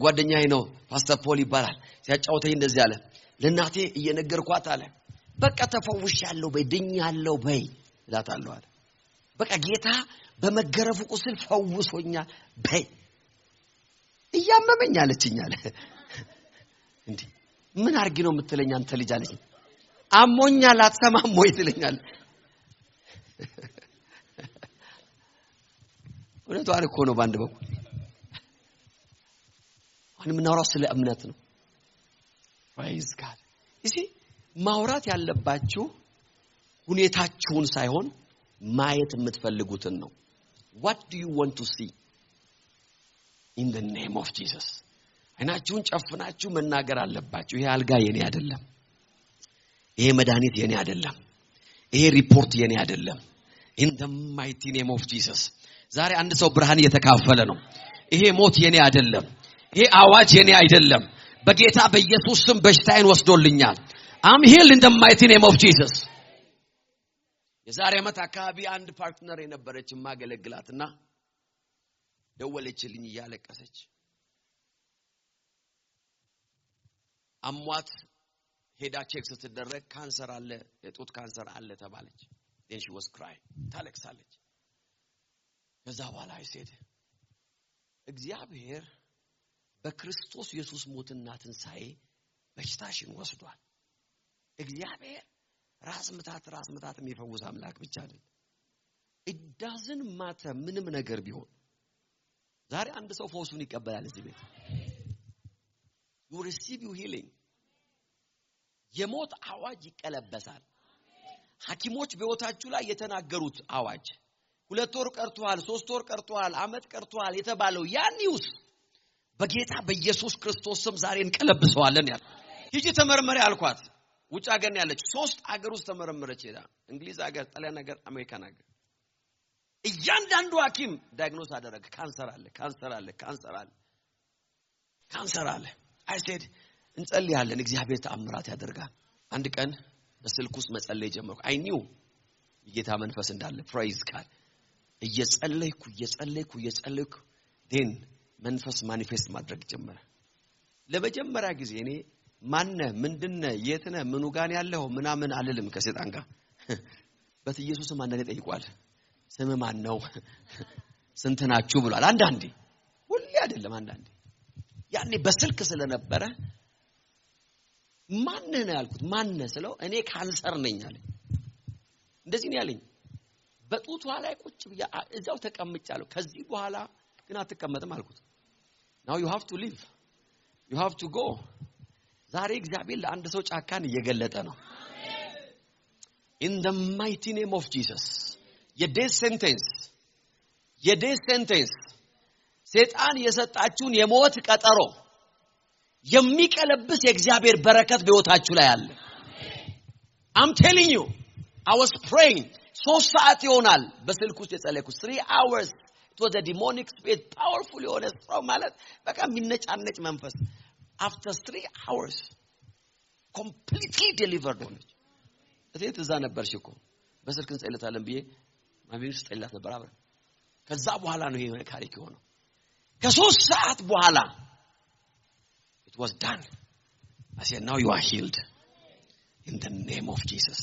ጓደኛዬ ነው ፓስተር ፖል ይባላል ሲያጫውተኝ እንደዚህ አለ። ለእናቴ እየነገርኳት አለ በቃ ተፈውሻለሁ በይ ድኛለሁ በይ እላታለሁ አለ። በቃ ጌታ በመገረፉ ቁስል ፈውሶኛል በይ። እያመመኝ አለችኝ አለ። እንዴ ምን አርጊ ነው የምትለኝ አንተ ልጅ አለኝ። አሞኛል አትሰማም ወይ ትለኛል። ወለቷን እኮ ነው ባንድ በኩል አሁን የምናወራው ስለ እምነት ነው። praise God. እሺ ማውራት ያለባችሁ ሁኔታችሁን ሳይሆን ማየት የምትፈልጉትን ነው። what do you want to see in the name of Jesus? አይናችሁን ጨፍናችሁ መናገር አለባችሁ። ይሄ አልጋ የኔ አይደለም፣ ይሄ መድኃኒት የኔ አይደለም፣ ይሄ ሪፖርት የኔ አይደለም። in the mighty name of Jesus. ዛሬ አንድ ሰው ብርሃን እየተካፈለ ነው። ይሄ ሞት የኔ አይደለም፣ ይሄ አዋጅ የኔ አይደለም። በጌታ በኢየሱስ ስም በሽታዬን ወስዶልኛል። I'm healed in the mighty name of Jesus. የዛሬ ዓመት አካባቢ አንድ ፓርትነር የነበረች ማገለግላትና ደወለችልኝ እያለቀሰች አሟት ሄዳ ቼክ ስትደረግ ካንሰር አለ፣ የጡት ካንሰር አለ ተባለች። then she was crying ታለቅሳለች። ከዛ በኋላ አይሰደ እግዚአብሔር በክርስቶስ ኢየሱስ ሞትና ትንሣኤ በሽታሽን ወስዷል። እግዚአብሔር ራስ ምታት የሚፈውስ አምላክ ብቻ አይደለም። it doesn't matter ምንም ነገር ቢሆን። ዛሬ አንድ ሰው ፈውሱን ይቀበላል እዚህ ቤት። you receive your healing. የሞት አዋጅ ይቀለበሳል። ሐኪሞች በህይወታችሁ ላይ የተናገሩት አዋጅ 2 ወር ቀርቷል፣ 3 ወር ቀርቷል፣ አመት ቀርቷል የተባለው ያ ኒውስ በጌታ በኢየሱስ ክርስቶስ ስም ዛሬ እንቀለብሰዋለን ያለ። ሂጂ ተመርመሪ አልኳት። ውጭ ሀገር ነው ያለች። 3 ሀገር ውስጥ ተመረመረች ሄዳ እንግሊዝ ሀገር፣ ጣሊያን ሀገር፣ አሜሪካን ሀገር። እያንዳንዱ ሐኪም ዳያግኖስ አደረገ። ካንሰር አለ። I said እንጸልያለን፣ እግዚአብሔር ተአምራት ያደርጋል። አንድ ቀን በስልክ ውስጥ መጸለይ ጀመርኩ። I knew የጌታ መንፈስ እንዳለ praise God። እየጸለይኩ then መንፈስ ማኒፌስት ማድረግ ጀመረ። ለመጀመሪያ ጊዜ እኔ ማንነ ምንድነ የትነ ምኑ ጋር ያለው ምናምን አልልም ከሰይጣን ጋር በኢየሱስም አንዳንዴ ጠይቋል። ስም ማን ነው ስንት ናችሁ ብሏል። አንዳንዴ ሁሌ አይደለም። አንዳንዴ ያኔ በስልክ ስለነበረ ማን ነው ያልኩት። ማን ነው ስለው እኔ ካንሰር ነኝ አለኝ። እንደዚህ ነው ያለኝ። በጡቷ ላይ ቁጭ ብያ እዛው ተቀምጫለሁ። ከዚህ በኋላ ግን አትቀመጥም አልኩት። now you have to live, you have to go. ዛሬ እግዚአብሔር ለአንድ ሰው ጫካን እየገለጠ ነው። in the mighty name of Jesus. የዴት ሴንቴንስ ሰይጣን የሰጣችሁን የሞት ቀጠሮ የሚቀለብስ የእግዚአብሔር በረከት በህይወታችሁ ላይ አለ። I'm telling you, I was praying 3 ሰዓት ይሆናል በስልክ ውስጥ የጸለይኩት 3 hours. It was a demonic spirit, powerful የሆነ ሰው ማለት በቃ የሚነጫነጭ መንፈስ። After 3 hours completely delivered ሆነች። እዚህ ተዛ ነበርሽ እኮ በስልክ እንጸልታለን ብዬ ማብሪሽ ጸልላት ነበር አብረን። ከዛ በኋላ ነው ይሄ ታሪክ የሆነው። ከ3 ሰዓት በኋላ it was done. I said now you are healed in the name of Jesus.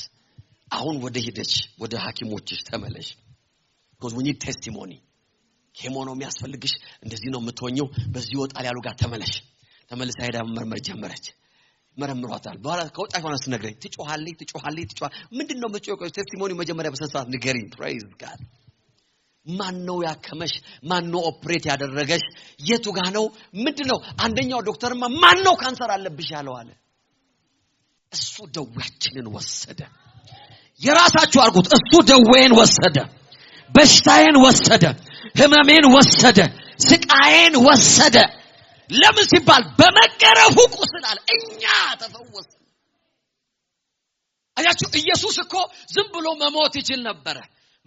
አሁን ወደ ሐኪሞችሽ ተመለሽ because we need testimony. ኬሞኖ የሚያስፈልግሽ እንደዚህ ነው የምትሆኚው በዚህ ወጣል ያሉ ጋር ተመለሳ ሄዳ መመርመር ጀመረች። መረምሯታል። በኋላ ከወጣች ሆነ ስትነግረኝ ትጮሃለች። ምንድነው የምትጮኸው? ቴስቲሞኒ መጀመሪያ በሰንሳት ንገሪኝ። praise God. ማን ነው ያከመሽ ማን ነው ኦፕሬት ያደረገሽ የቱ ጋር ነው ምንድነው አንደኛው ዶክተርማ ማን ነው ካንሰር አለብሽ ያለው አለ እሱ ደዌያችንን ወሰደ የራሳችሁ አርጉት እሱ ደዌን ወሰደ በሽታዬን ወሰደ ህመሜን ወሰደ ስቃዬን ወሰደ ለምን ሲባል በመገረፉ ቁስል አለ እኛ ተፈወስን አያችሁ ኢየሱስ እኮ ዝም ብሎ መሞት ይችል ነበር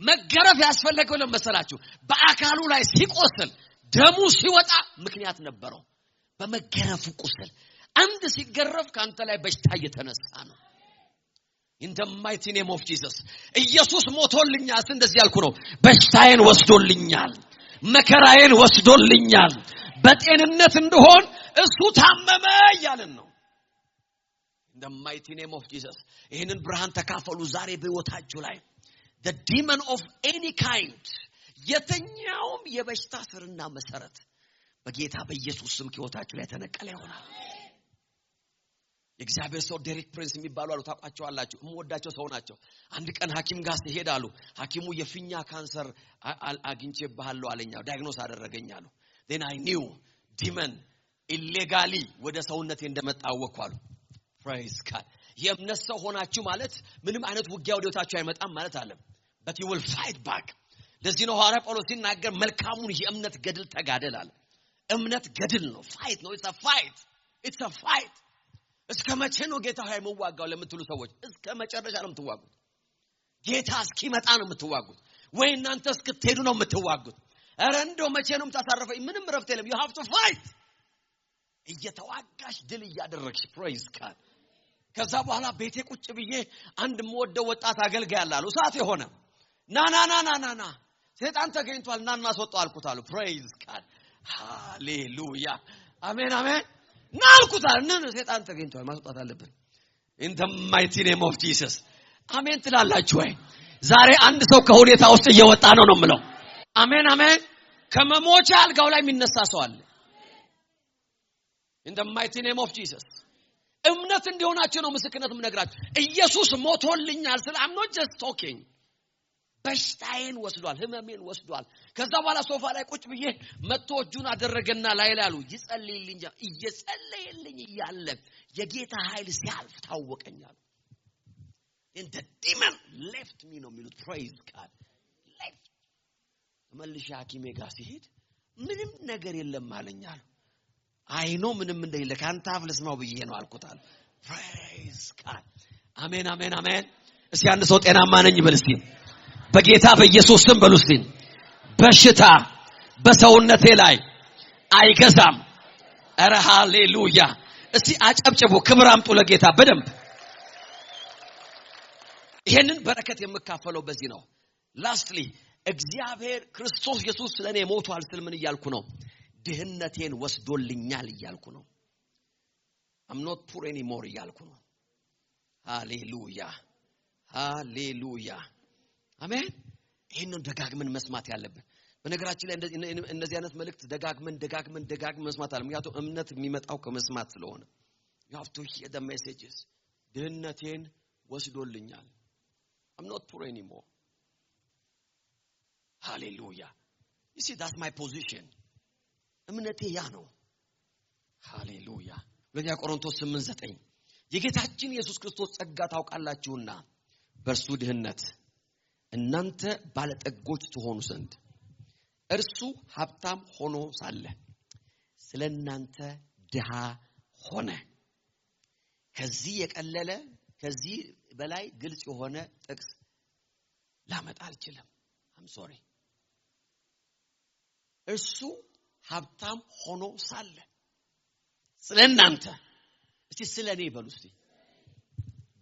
መገረፍ ያስፈልገው ለመሰላችሁ በአካሉ ላይ ሲቆስል ደሙ ሲወጣ ምክንያት ነበረው በመገረፉ ቁስል አንድ ሲገረፍ ካንተ ላይ በሽታ እየተነሳ ነው in the mighty name of Jesus ኢየሱስ ሞቶልኛል እንደዚህ ያልኩ ነው በሽታዬን ወስዶልኛል መከራዬን ወስዶልኛል በጤንነት እንደሆን እሱ ታመመ ያለን ነው in the mighty name of Jesus ይሄንን ብርሃን ተካፈሉ ዛሬ በህይወታችሁ ላይ the demon of any kind የተኛውም የበሽታ ስርና መሰረት በጌታ በኢየሱስ ስም ህይወታችሁ ላይ ተነቀለ ይሆናል እግዚአብሔር ሰው ዴሪክ ፕሪንስ የሚባሉ አሉ ታቋቸዋላችሁ እምወዳቸው ሰው ናቸው አንድ ቀን ሐኪም ጋር ሲሄዳሉ ሐኪሙ የፊኛ ካንሰር አግኝቼብሃለሁ አለኛው ዳያግኖስ አደረገኛሉ then I knew demon illegally ወደ ሰውነቴ እንደመጣወኳሉ praise God የእምነት ሰው ሆናችሁ ማለት ምንም አይነት ውጊያ ወደታችሁ አይመጣም ማለት አይደለም but you will fight back ለዚህ ነው ሐዋርያ ጳውሎስ ሲናገር መልካሙን የእምነት ገድል ተጋደል አለ እምነት ገድል ነው fight ነው it's a fight እስከ መቼ ነው ጌታ ሆይ መዋጋው ለምትሉ ሰዎች እስከ መጨረሻ ነው የምትዋጉት ጌታ እስኪመጣ ነው የምትዋጉት ወይ እናንተ እስክትሄዱ ነው የምትዋጉት አረ እንደው መቼ ነው የምታሳርፈኝ ምንም ረፍት የለም you have to fight እየተዋጋሽ ድል ያደረግሽ praise God ከዛ በኋላ ቤቴ ቁጭ ብዬ አንድ ሞወደው ወጣት አገልጋይ አላሉ ሰዓት የሆነ ና ሰይጣን ተገኝቷል ና እናስወጣው አልኩት አሉ praise God ሃሌሉያ አሜን ናልኩታል ነን ሰይጣን ተገኝቷል ማስወጣት አለብን in the mighty name of Jesus አሜን ትላላችሁ ወይ ዛሬ አንድ ሰው ከሁኔታ ውስጥ እየወጣ ነው የምለው አሜን ከመሞቻ አልጋው ላይ የሚነሳ ሰው አለ in the mighty name of Jesus እምነት እንዲሆናችሁ ነው ምስክርነት ምነግራችሁ ኢየሱስ ሞቶልኛል ስለ I'm not just talking በሽታዬን ወስዷል ህመሜን ወስዷል ከዛ በኋላ ሶፋ ላይ ቁጭ ብዬ መጥቶ እጁን አደረገና ላይላሉ ይጸልይልኝ እየጸለየልኝ ያለ የጌታ ኃይል ሲያልፍ ታወቀኛል and the demon left me ነው የሚሉት praise God left መልሼ ሐኪሜ ጋር ሲሄድ ምንም ነገር የለም አለኛል አይኖ ምንም እንደሌለ ካንተ አፍልስማው ብዬ ነው አልኩታል praise God አሜን እስቲ አንድ ሰው ጤናማ ነኝ ይበል እስቲ በጌታ በኢየሱስ ስም በሉ እስቲ በሽታ በሰውነቴ ላይ አይገዛም አረ ሃሌሉያ እስቲ አጨብጭቡ ክብር አምጡ ለጌታ በደንብ ይሄንን በረከት የምካፈለው በዚህ ነው lastly እግዚአብሔር ክርስቶስ ኢየሱስ ስለኔ ሞቷል ስል ምን ይያልኩ ነው ድህነቴን ወስዶልኛል ይያልኩ ነው I'm not poor anymore ይያልኩ ነው ሃሌሉያ አሜን ይሄንን ደጋግመን መስማት ያለብን በነገራችን ላይ እንደዚህ አይነት መልእክት ደጋግመን መስማት አለ ምክንያቱም እምነት የሚመጣው ከመስማት ስለሆነ you have to hear the messages ድህነቴን ወስዶልኛል I'm not poor anymore hallelujah you see that's my position እምነቴ ያ ነው hallelujah ለኛ ቆሮንቶስ 8:9 የጌታችን ኢየሱስ ክርስቶስ ጸጋ ታውቃላችሁና በእርሱ ድህነት እናንተ ባለጠጎች ትሆኑ ዘንድ እርሱ ሀብታም ሆኖ ሳለ ስለናንተ ድሃ ሆነ ከዚህ የቀለለ ከዚህ በላይ ግልጽ የሆነ ጥቅስ ላመጣ አልችልም I'm sorry እርሱ ሀብታም ሆኖ ሳለ ስለናንተ እስቲ ስለኔ በሉ እስቲ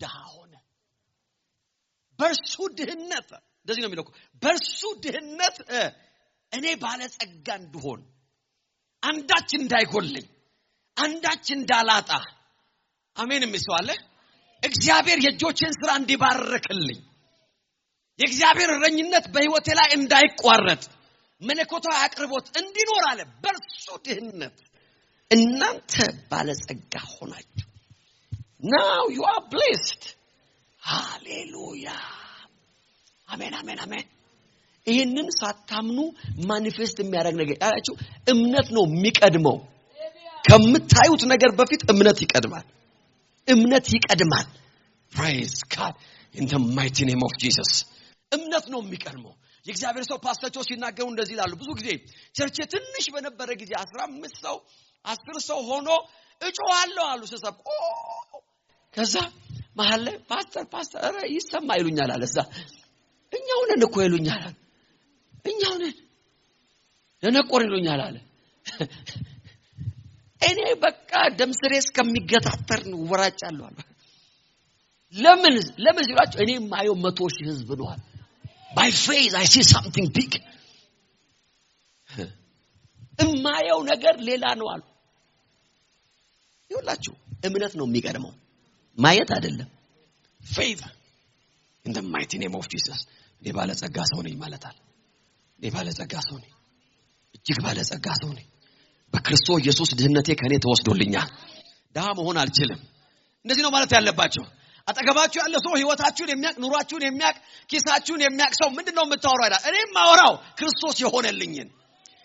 ድሃ ሆነ በርሱ ድህነት እንደዚህ ነው የሚለው በርሱ ድህነት እኔ ባለጸጋ እንድሆን አንዳች እንዳይጎልኝ አንዳች እንዳላጣ አሜን የሚስዋለ እግዚአብሔር የጆችን ስራ እንዲባርክልኝ የእግዚአብሔር ረኝነት በህይወቴ ላይ እንዳይቋረጥ መለኮታዊ አቅርቦት እንዲኖር አለ በርሱ ድህነት እናንተ ባለጸጋ ሆናችሁ now you are blessed hallelujah amen ይሄንን ሳታምኑ ማኒፌስት የሚያደርግ ነገር ያላችሁ እምነት ነው የሚቀድመው ከምታዩት ነገር በፊት እምነት ይቀድማል praise God in the mighty name of Jesus እምነት ነው የሚቀድመው የእግዚአብሔር ሰው ፓስተሮች ሲናገሩ እንደዚህ ይላሉ ብዙ ጊዜ ቸርች ትንሽ በነበረ ጊዜ 15 ሰው 10 ሰው ሆኖ እጮሃለሁ አሉ ሰሰብ ከዛ መሐል ላይ ፓስተር ኧረ ይሰማ ይሉኛል አለዛ እኛው ነን እኮ ይሉኛል እኛው ነን ለነቆር ይሉኛል አለ እኔ በቃ ደምስሬስ ከሚገታተር ነው ወራጫለሁ አለ ለምን ይላችሁ እኔ ማየው 100 ሺህ ህዝብ ነው by faith I see something big እማየው ነገር ሌላ ነው አሉ ይውላችሁ እምነት ነው የሚቀድመው ማየት አይደለም faith in the mighty name of Jesus እኔ ባለጸጋ ሰው ነኝ ማለታል እኔ ባለጸጋ ሰው ነኝ እጅግ ባለጸጋ ሰው ነኝ በክርስቶስ ኢየሱስ ድህነቴ ከኔ ተወስዶልኛል ዳሃ መሆን አልችልም እንደዚህ ነው ማለት ያለባችሁ አጠገባችሁ ያለ ሰው ህይወታችሁን የሚያቅ ኑሯችሁን የሚያቅ ኪሳችሁን የሚያቅ ሰው ምንድነው የምታወራው አይደል እኔም ማወራው ክርስቶስ የሆነልኝን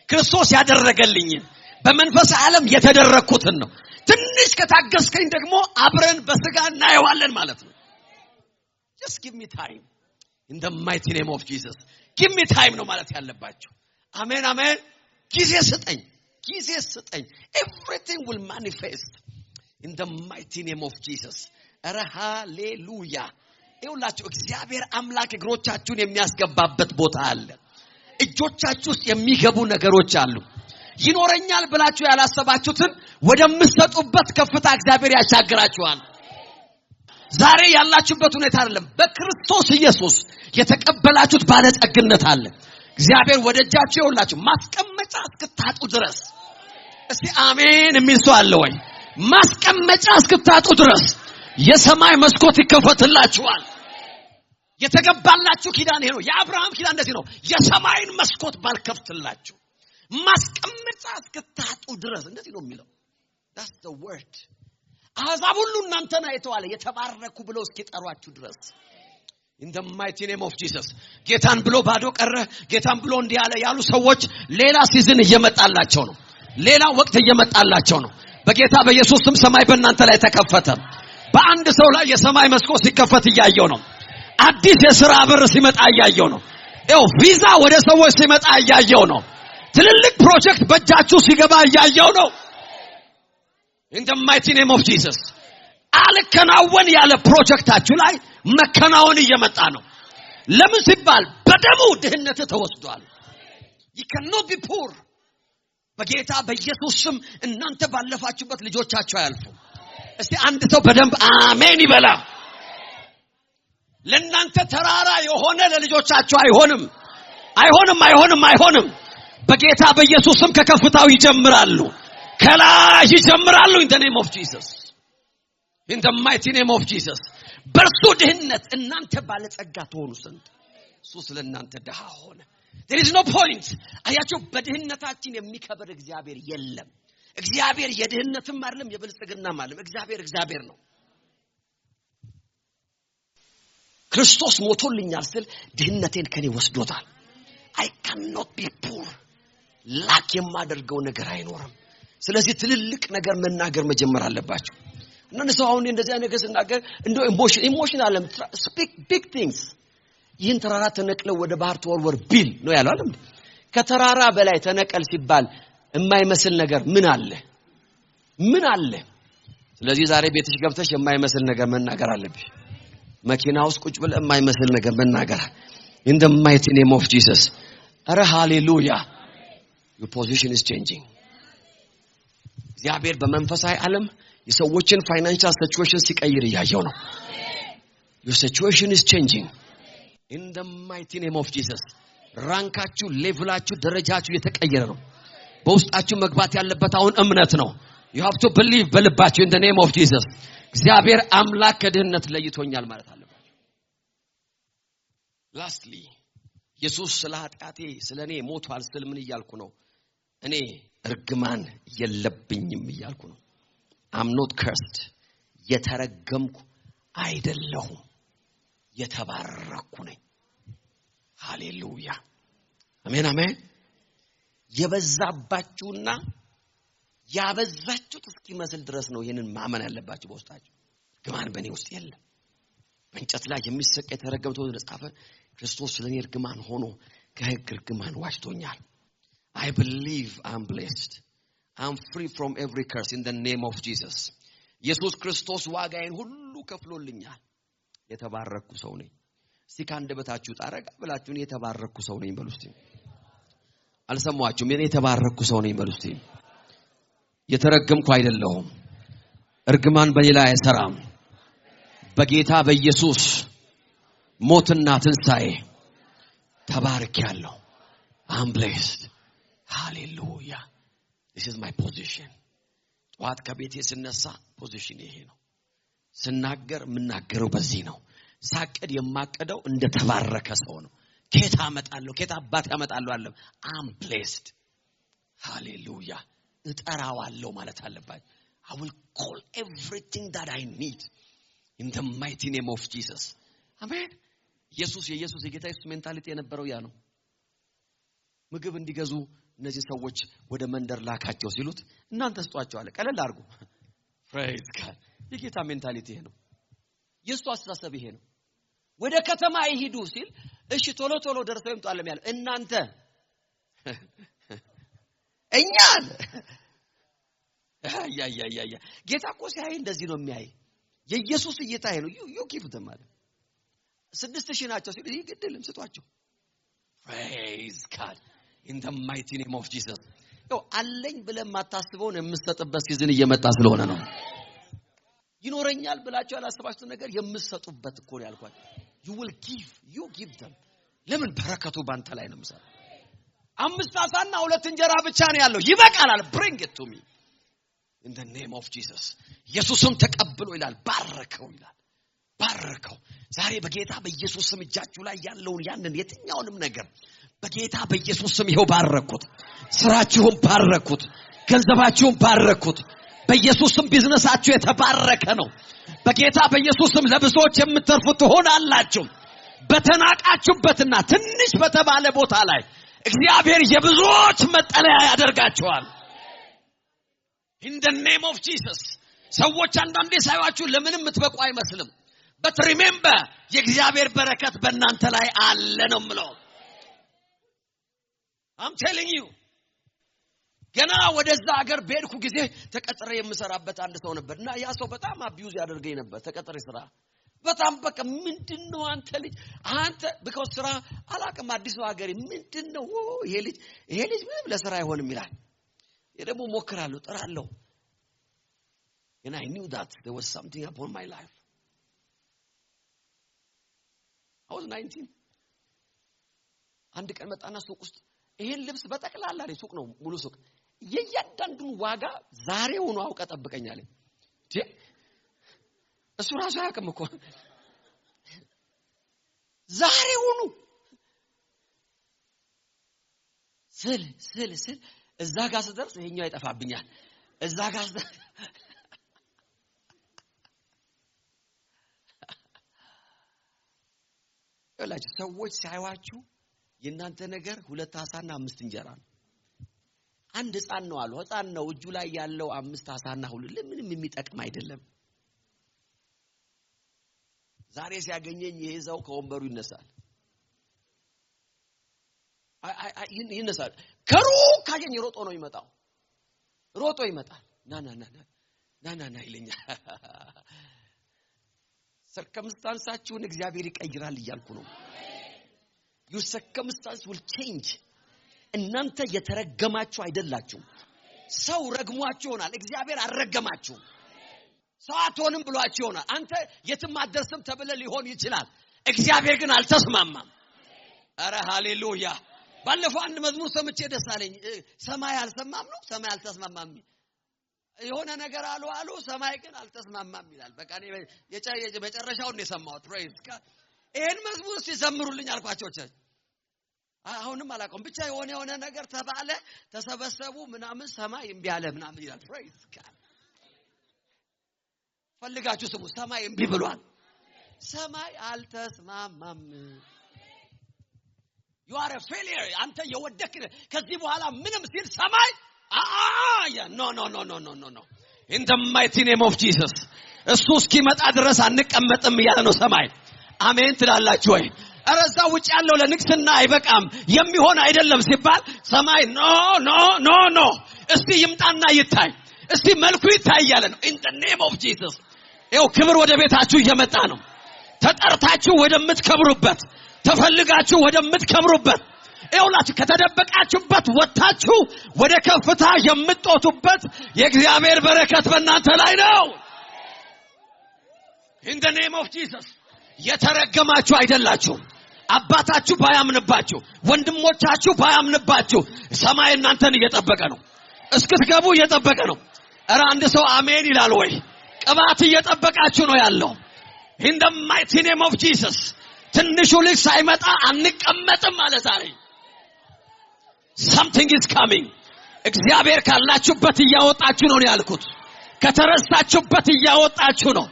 ክርስቶስ ያደረገልኝን በመንፈስ ዓለም የተደረኩትን ነው ትንሽ ከታገስከኝ ደግሞ አብረን በስጋ እናየዋለን ማለት ነው just give me time in the mighty name of Jesus give me time ነው ማለት ያለባችሁ አሜን አሜን ጊዜ ስጠኝ everything will manifest in the mighty name of Jesus ሃሌሉያ ይውላችሁ እግዚአብሔር አምላክ እግሮቻችሁን የሚያስገባበት ቦታ አለ እጆቻችሁ ውስጥ የሚገቡ ነገሮች አሉ ይኖረኛል ብላችሁ ያላሰባችሁትን ወደምትሰጡበት ከፍታ እግዚአብሔር ያሻግራችኋል ዛሬ ያላችሁበት ሁኔታ አይደለም በክርስቶስ ኢየሱስ የተቀበላችሁት ባለጸግነት አለ እግዚአብሔር ወደጃችሁ ይውላችሁ ማስቀመጫ እስክታጡ ድረስ እስቲ አሜን የሚል ሰው አለ ወይ ማስቀመጫ እስክታጡ ድረስ የሰማይ መስኮት ይከፈትላችኋል የተገባላችሁ ኪዳን ይሄ ነው የአብርሃም ኪዳን እንደዚህ ነው የሰማይን መስኮት ባልከፍትላችሁ ማስቀመጫ እስክታጡ ድረስ እንደዚህ ነው የሚለው that's the word አሕዛብ ሁሉ እናንተን አይተዋል የተባረኩ ብለው እስኪጠሯችሁ ድረስ in the mighty name of Jesus ጌታን ብሎ ባዶ ቀረ ጌታን ብሎ እንዲህ ያለ ያሉ ሰዎች ሌላ ሲዝን እየመጣላቸው ነው ሌላ ወቅት እየመጣላቸው ነው በጌታ በኢየሱስ ስም ሰማይ በእናንተ ላይ ተከፈተ በአንድ ሰው ላይ የሰማይ መስኮት ሲከፈት ያያየው ነው አዲስ የሥራ በር ሲመጣ ያያየው ነው ይኸው ቪዛ ወደ ሰዎች ሲመጣ ያያየው ነው ትልልቅ ፕሮጀክት በእጃችሁ ሲገባ ያያየው ነው in the mighty name of Jesus አልከናወን ያለ ፕሮጀክታችሁ ላይ መከናወን እየመጣ ነው ለምን ሲባል በደሙ ድህነት ተወስዷል you cannot be poor በጌታ በኢየሱስ ስም እናንተ ባለፋችሁበት ልጆቻችሁ ያልፉ እስቲ አንድ ሰው በደንብ አሜን ይበላ ለእናንተ ተራራ የሆነ ለልጆቻችሁ አይሆንም በጌታ በኢየሱስ ስም ከከፍታው ይጀምራሉ ከላይ ይጀምራሉ in the name of Jesus in the mighty name of Jesus በርሱ ድህነት እናንተ ባለጸጋ ትሆኑ ዘንድ እሱ ስለእናንተ ደሃ ሆነ there is no point አያችሁ በድህነታችን የሚከበር እግዚአብሔር የለም እግዚአብሔር የድህነትም አይደለም የብልጽግናም አይደለም እግዚአብሔር ነው ክርስቶስ ሞቶልኛል ስል ድህነቴን ከኔ ወስዶታል I cannot be poor ላክ የማደርገው ነገር አይኖርም ስለዚህ ትልልቅ ነገር መናገር መጀመር አለባችሁ እነሱ አሁን እንደዚህ አይነት ነገር ሲናገር እንደው ኢሞሽን አለም speak big things ይህን ተራራ ተነቅለው ወደ ባህር ተወርወር ቢል ነው ያለው አይደል ከተራራ በላይ ተነቀል ሲባል የማይመስል ነገር ምን አለ ስለዚህ ዛሬ ቤትሽ ገብተሽ የማይመስል ነገር መናገር አለብሽ መኪና ውስጥ ቁጭ ብለ የማይመስል ነገር መናገር in the mighty name of Jesus hallelujah your position is changing እግዚአብሔር በመንፈሳዊ ዓለም የሰዎችን ፋይናንሻል ሲቹዌሽን ሲቀይር ያያየው ነው your situation is changing in the mighty name of Jesus ራንካችሁ ሌቭላችሁ ደረጃችሁ የተቀየረ ነው በውስጣችሁ መግባት ያለበት አሁን እምነት ነው you have to believe በልባችሁ in the name of Jesus እግዚአብሔር አምላክ ከድህነት ለይቶኛል ማለት አለባችሁ lastly ኢየሱስ ስለ ኃጢአቴ ስለኔ ሞቷል ስል ምን ይያልኩ ነው እኔ እርግማን የለብኝም ይያልኩ ነው I'm not cursed የተረገምኩ አይደለሁም የተባረኩ ነኝ ሃሌሉያ አሜን አሜን የበዛባችሁና ያበዛችሁት እስኪመስል ድረስ ነው ይሄንን ማመን ያለባችሁ በውስጣችሁ ግማን በእኔ ውስጥ የለም በእንጨት ላይ የሚሰቀል የተረገመ ተብሎ ተጻፈ ክርስቶስ ስለኔ እርግማን ሆኖ ከሕግ እርግማን ዋጅቶኛል I believe I'm blessed I'm free from every curse in the name of Jesus ኢየሱስ ክርስቶስ ዋጋዬን ሁሉ ከፍሎልኛል የተባረኩ ሰው ነኝ እስቲ ካንደበታችሁ ጣረጋ ብላችሁ እኔ የተባረኩ ሰው ነኝ በሉ እስቲ አልሰማችሁም እኔ የተባረኩ ሰው ነኝ በሉ እስቲ የተረገምኩ አይደለሁም እርግማን በሌላ አይሰራም በጌታ በኢየሱስ ሞትና ትንሳኤ ተባርኬያለሁ I'm blessed hallelujah this is my position ጧት ከቤቴ ስነሳ ፖዚሽን ይሄ ነው ስናገር ምናገረው በዚህ ነው ሳቀድ የማቀደው እንደ ተባረከ ሰው ነው ኬታ አመጣለሁ ኬታ አባት ያመጣለሁ አለም I'm blessed hallelujah እጠራዋለሁ ማለት አለባችሁ I will call everything that I need in the mighty name of Jesus amen ኢየሱስ የጌታ ኢየሱስ ሜንታሊቲ የነበረው ያ ነው ምግብ እንዲገዙ እነዚህ ሰዎች ወደ መንደር ላካቸው ሲሉት እናንተ ስጧቸው አለ ቀለል አድርጉ praise God የጌታ ሜንታሊቲ ይሄ ነው ኢየሱስ አስተሳሰብ ይሄ ነው ወደ ከተማ ይሄዱ ሲል እሺ ቶሎ ቶሎ ደርሰው ይምጡ አለም ያለው እናንተ እኛን ያ ጌታ እኮ ሲያይ እንደዚህ ነው የሚያይ የኢየሱስ እይታ ይሄ ነው you give them አለ 6000 ናቸው ሲል ይግድልም ስጧቸው praise God in the mighty name of Jesus አለኝ ብለን ማታስበውን የምትሰጥበት ሲዝን እየመጣ ስለሆነ ነው ይኖረኛል ብላችሁ ያላሰባችሁት ነገር የምትሰጡበት እኮ ነው ያልኳችሁ you give them ለምን በረከቱ ባንተ ላይ ነው ምሳሌ 5 ዓሳና 2 እንጀራ ብቻ ነው ያለው ይበቃላል bring it to me in the name of Jesus ኢየሱስን ተቀብሎ ይላል ባረከው ይላል ባረከው ዛሬ በጌታ በኢየሱስ ስም እጃችሁ ላይ ያለውን ያንን የትኛውንም ነገር በጌታ በኢየሱስ ስም ይሄው ባረኩት ስራችሁን ባረኩት ገንዘባችሁን ባረኩት በኢየሱስ ስም ቢዝነሳችሁ የተባረከ ነው በጌታ በኢየሱስ ስም ለብዙዎች የምትተርፉ ትሆናላችሁ በተናቃችሁበትና ትንሽ በተባለ ቦታ ላይ እግዚአብሔር የብዙዎች መጠለያ ያደርጋችኋል in the name of Jesus ሰዎች አንዳንዴ ሳይዋችሁ ለምንም ምትበቁ አይመስልም but remember የእግዚአብሔር በረከት በእናንተ ላይ አለ ነው ምለው I'm telling you ገና ወደዛ ሀገር በሄድኩ ጊዜ ተቀጥሬ የምሰራበት አንድ ሰው ነበርና ያ ሰው በጣም አቢዩዝ ያደርገኝ ነበር ተቀጥሬ ስራ በጣም በቃ ምንድነው አንተ because ስራ አላቀም አዲስ ሀገር ምንድነው ይሄ ልጅ ምንም ለስራ አይሆንም ይላል የደሞ ሞክራለሁ ጥራለሁ and I knew that there was something upon my life I was 19 አንድ ቀን መጣና ሱቅ ውስጥ ይሄን ልብስ በጠቅላላ ላይ ሱቅ ነው ሙሉ ሱቅ የያንዳንዱን ዋጋ ዛሬው ነው አውቀ ጠብቀኛለኝ እሱ ራሱ ያቀም እኮ ዛሬው ነው ስል እዛ ጋር ስደርስ ይሄኛው ይጠፋብኛል እዛ ጋር ወላጅ ሰዎች ሳይዋችሁ የናንተ ነገር 2 ዓሳና 5 እንጀራ ነው አንድ ህፃን ነው አሉ ህፃን ነው እጁ ላይ ያለው 5 ዓሳና 2 ለምንም የሚጠቅም አይደለም ዛሬ ሲያገኘኝ ይሄዛው ከወንበሩ ይነሳል ይነሳል ከሩቅ ካገኝ ሮጦ ነው ይመጣው ሮጦ ይመጣል ና ይለኛል circumstances እግዚአብሔር ይቀይራል ይያልኩ ነው your circumstances will change እናንተ የተረገማችሁ አይደላችሁ ሰው ረግሟችሁ ሆናል እግዚአብሔር አረገማችሁ ሰው አትሆንም ብሏችሁ ሆናል አንተ የትም አደርስም ተብለ ሊሆን ይችላል እግዚአብሔር ግን አልተስማማም አረ ሃሌሉያ ባለፈው አንድ መዝሙር ሰምቼ ደሳለኝ ሰማይ አልሰማም ነው ሰማይ አልተስማማም የሆነ ነገር አሉ ሰማይ ግን አልተስማማም ይላል በቃ እኔ የመጨረሻው ነው የሰማሁት praise God ይሄን መዝሙር ሲዘምሩልኝ አልኳቸው አሁንም አላቆም ብቻ የሆነ ነገር ተባለ ተሰበሰቡ ምናምን ሰማይ እምቢ አለ ምናምን ይላል praise God ፈልጋችሁ ስሙ ሰማይ እምቢ ብሏል ሰማይ አልተስማማም you are a failure አንተ የወደክ ከዚህ በኋላ ምንም ሲል ሰማይ no in the mighty name of Jesus እሱ እስኪመጣ ድረስ አንቀመጥም ያለ ነው ሰማይ አሜን ትላላችሁ ወይ አረዛ ውጭ ያለው ለንግስና አይበቃም የሚሆን አይደለም ሲባል ሰማይ no እስቲ ይምጣና ይታይ እስቲ መልኩ ይታይ ያለ ነው in the name of Jesus ይኸው ክብር ወደ ቤታችሁ እየመጣ ነው ተጠርታችሁ ወደምትከብሩበት ተፈልጋችሁ ወደምትከብሩበት ይኸውላችሁ ከተደበቃችሁበት ወጣችሁ ወደ ከፍታ የምትወጡበት የእግዚአብሔር በረከት በእናንተ ላይ ነው in the name of Jesus የተረገማችሁ አይደላችሁ አባታችሁ ባያምንባችሁ ወንድሞቻችሁ ባያምንባችሁ ሰማይ እናንተን እየጠበቀ ነው እስክትገቡ እየጠበቀ ነው ኧረ አንድ ሰው አሜን ይላል ወይ ቅባት እየጠበቃችሁ ነው ያለው in the mighty name of Jesus ትንሹ ልጅ ሳይመጣ አንቀመጥም ማለት ዛሬ something is coming እግዚአብሔር ካላችሁበት እያወጣችሁ ነው ያልኩት ከተረሳችሁበት እያወጣችሁ ነው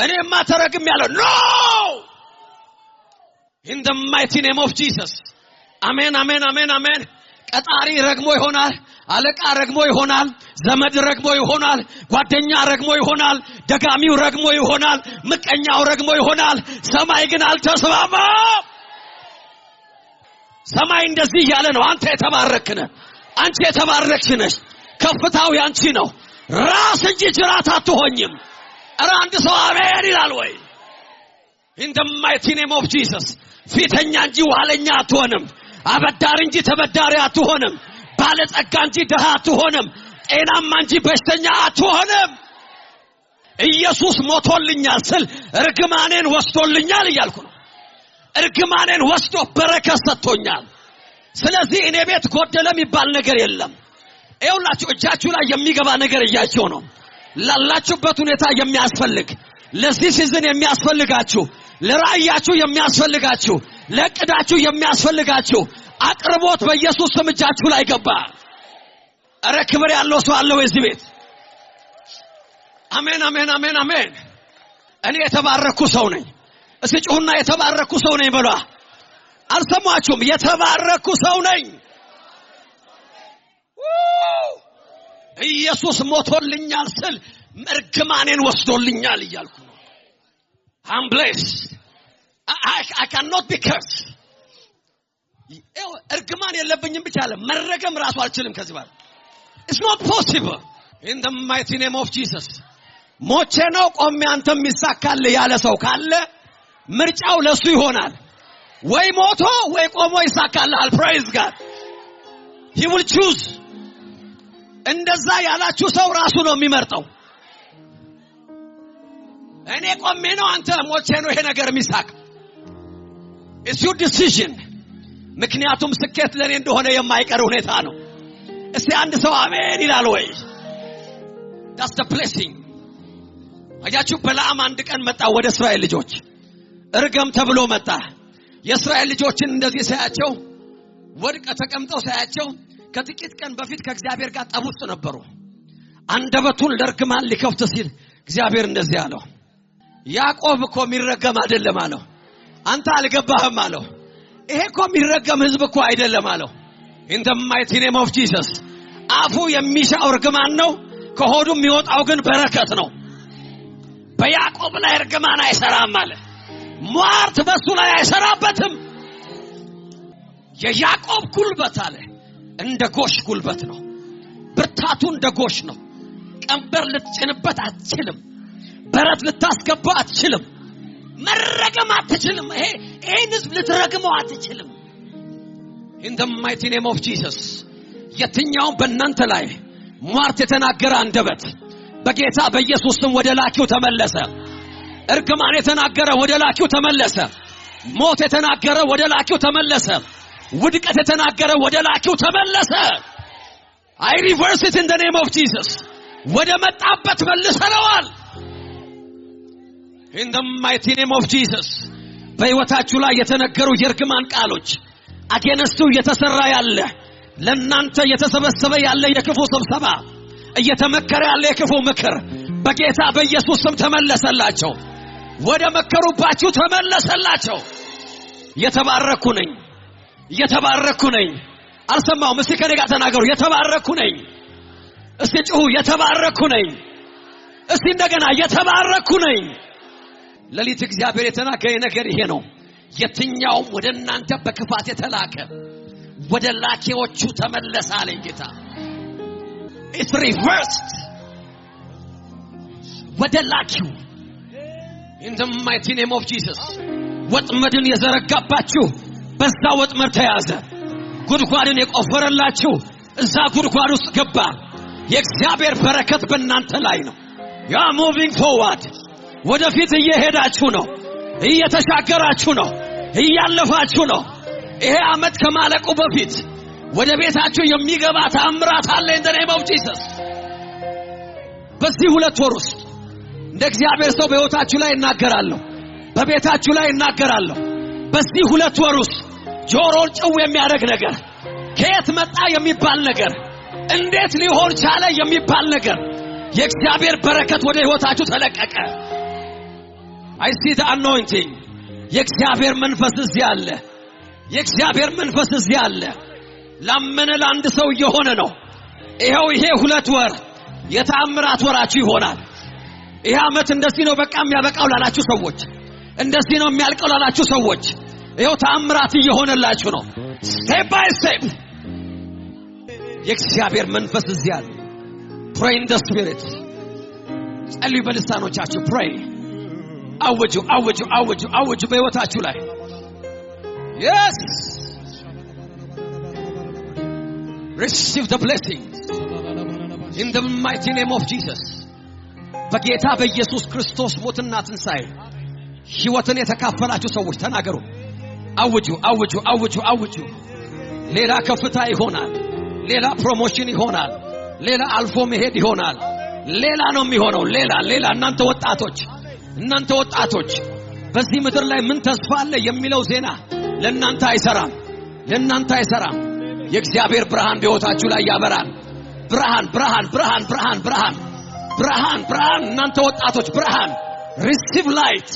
እኔማ ተረግም ያለው no in the mighty name of Jesus amen ቀጣሪ ረግሞ ይሆናል አለቃ ረግሞ ይሆናል ዘመድ ረግሞ ይሆናል ጓደኛ ረግሞ ይሆናል ደጋሚው ረግሞ ይሆናል ምቀኛው ረግሞ ይሆናል ሰማይ ግን አልተስማማም ሰማይ እንደዚህ ያለ ነው አንተ የተባረክነ አንቺ የተባረክሽ ነሽ ከፍታው ያንቺ ነው ራስ እንጂ ጅራት አትሆኝም ኧረ አንድ ሰው አሜን ይላል ወይ in the mighty name of Jesus ፊተኛ እንጂ ኋለኛ አትሆንም አበዳሪ እንጂ ተበዳሪ አትሆንም ባለጸጋ እንጂ ደሃ አትሆንም ጤናማ እንጂ በሽተኛ አትሆንም ኢየሱስ ሞቶልኛል ስል እርግማኔን ወስዶልኛል እያልኩ ነው እርግማኔን ወስዶ በረከት ሰጥቶኛል ስለዚህ እኔ ቤት ጎደለም ይባል ነገር የለም ይኸውላችሁ እጃችሁ ላይ የሚገባ ነገር እያችሁ ነው ላላችሁበት ሁኔታ የሚያስፈልግ ለዚህ ሲዝን የሚያስፈልጋችሁ ለራእያችሁ የሚያስፈልጋችሁ ለቅዳችሁ የሚያስፈልጋችሁ አቅርቦት በኢየሱስ ስም እጃችሁ ላይ ገባ አረ ክብር ያለው ሰው አለ ወይ እዚህ ቤት አሜን እኔ የተባረኩ ሰው ነኝ እስቲ ጩሁና የተባረኩ ሰው ነኝ በሏ አልሰማችሁም የተባረኩ ሰው ነኝ ኢየሱስ ሞቶልኛል ስል እርግማኔን ወስዶልኛል እያልኩ ነው I'm blessed I cannot be cursed እርግማን የለብኝም ብቻ አለ መረገም ራሱ አልችልም ከዚህ በኋላ it's not possible in the mighty name of Jesus ሞቼ ነው ቆሜ አንተም ይሳካል ያለ ሰው ካለ ምርጫው ለሱ ይሆናል ወይ ሞቶ ወይ ቆሞ ይሳካልሃል praise God he will choose እንደዛ ያላችሁ ሰው ራሱ ነው የሚመርጠው እኔ ቆሜ ነው አንተ ሞቼ ነው ይሄ ነገር የሚሳካ it's your decision ምክንያቱም ስኬት ለኔ እንደሆነ የማይቀር ሁኔታ ነው እስቲ አንድ ሰው አሜን ይላል ወይ that's the blessing አያችሁ በለዓም አንድ ቀን መጣ ወደ እስራኤል ልጆች እርገም ተብሎ መጣ የእስራኤል ልጆችን እንደዚህ ሳያቸው ወድቀ ተቀምጠው ሳያቸው ከጥቂት ቀን በፊት ከእግዚአብሔር ጋር ጠብ ውስጥ ነበሩ አንደበቱን ለርግማን ሊከፍት ሲል እግዚአብሔር እንደዚህ አለው ያዕቆብ እኮ የሚረገም አይደለም አለው አንተ አልገባህም አለው ይሄ እኮ የሚረገም ህዝብ እኮ አይደለም አለው in the mighty name of Jesus አፉ የሚሻው እርግማን ነው ከሆዱ የሚወጣው ግን በረከት ነው በያዕቆብ ላይ እርግማን አይሰራም አለ ሟርት በሱ ላይ አይሰራበትም የያዕቆብ ጉልበት አለ እንደ ጎሽ ጉልበት ነው ብርታቱ እንደ ጎሽ ነው ቀንበር ልትጭንበት አትችልም በረት ልታስገባ አትችልም መረገም አትችልም ይሄ ህዝብ ልትረግመው አትችልም in the mighty name of Jesus የትኛው በእናንተ ላይ ሟርት የተናገረ አንደበት በጌታ በኢየሱስ ስም ወደ ላኪው ተመለሰ እርግማን የተናገረ ወደ ላኪው ተመለሰ ሞት የተናገረ ወደ ላኪው ተመለሰ ውድቀት የተናገረ ወደ ላኪው ተመለሰ I reverse it in the name of Jesus ወደ መጣበት መልሰነዋል in the mighty name of Jesus በህይወታችሁ ላይ የተነገሩ የርግማን ቃሎች አገነስቱ የተሰራ ያለ ለናንተ የተሰበሰበ ያለ የክፉ ስብሰባ እየተመከረ ያለ የክፉ ምክር በጌታ በኢየሱስ ስም ተመለሰላቸው ወደ መከሩባችሁ ተመለሰላቸው የተባረኩ ነኝ የተባረኩ ነኝ አልሰማውም እስቲ ከኔ ጋር ተናገሩ የተባረኩ ነኝ እስቲ ጩሁ የተባረኩ ነኝ እስቲ እንደገና የተባረኩ ነኝ ለሊት እግዚአብሔር የተናገረኝ ነገር ይሄ ነው የትኛው ወደ እናንተ በክፋት የተላከ ወደ ላኪዎቹ ተመለሰ አለኝ ጌታ it's reversed ወደ ላኪው in the mighty name of Jesus ወጥመድን የዘረጋባችሁ በዛ ወጥመድ ተያዘ ጉድጓድን የቆፈረላችሁ እዛ ጉድጓድ ውስጥ ገባ የእግዚአብሔር በረከት በእናንተ ላይ ነው you are moving forward ወደፊት እየሄዳችሁ ነው እየተሻገራችሁ ነው እያለፋችሁ ነው ይሄ አመት ከማለቁ በፊት ወደ ቤታችሁ የሚገባ ተአምራት አለ in the name of Jesus በዚህ 2 ወር ውስጥ እንደ እግዚአብሔር ሰው በሕይወታችሁ ላይ እናገራለሁ በቤታችሁ ላይ እናገራለሁ በዚህ 2 ወር ውስጥ ጆሮን ጭው የሚያደርግ ነገር ከየት መጣ የሚባል ነገር እንዴት ሊሆን ቻለ የሚባል ነገር የእግዚአብሔር በረከት ወደ ሕይወታችሁ ተለቀቀ I see the anointing የእግዚአብሔር መንፈስ እዚህ አለ የእግዚአብሔር መንፈስ እዚህ አለ ላመነ ለአንድ ሰው እየሆነ ነው ይሄው ይሄ 2 ወር የተአምራት ወራችሁ ይሆናል ይሄ አመት እንደዚህ ነው በቃ የሚያበቃው ላላችሁ ሰዎች እንደዚህ ነው የሚያልቀው ላላችሁ ሰዎች ይሄው ተአምራት እየሆነላችሁ ነው step by step የእግዚአብሔር መንፈስ እዚህ አለ pray in the spirit ጸልዩ በልሳኖቻችሁ pray አውጁ በሕይወታችሁ ላይ yes receive the blessings in the mighty name of Jesus በጌታ በኢየሱስ ክርስቶስ ሞትና ትንሣኤ ሕይወትን የተካፈላችሁ ሰዎች ተናገሩ አውጁ ሌላ ከፍታ ይሆናል ሌላ ፕሮሞሽን ይሆናል ሌላ አልፎ መሄድ ይሆናል ሌላ ነው የሚሆነው ሌላ እናንተ ወጣቶች በዚህ ምድር ላይ ምን ተስፋ አለ የሚለው ዜና ለእናንተ አይሰራም የእግዚአብሔር ብርሃን በሕይወታችሁ ላይ ያበራል ብርሃን እናንተ ወጣቶች ብርሃን receive light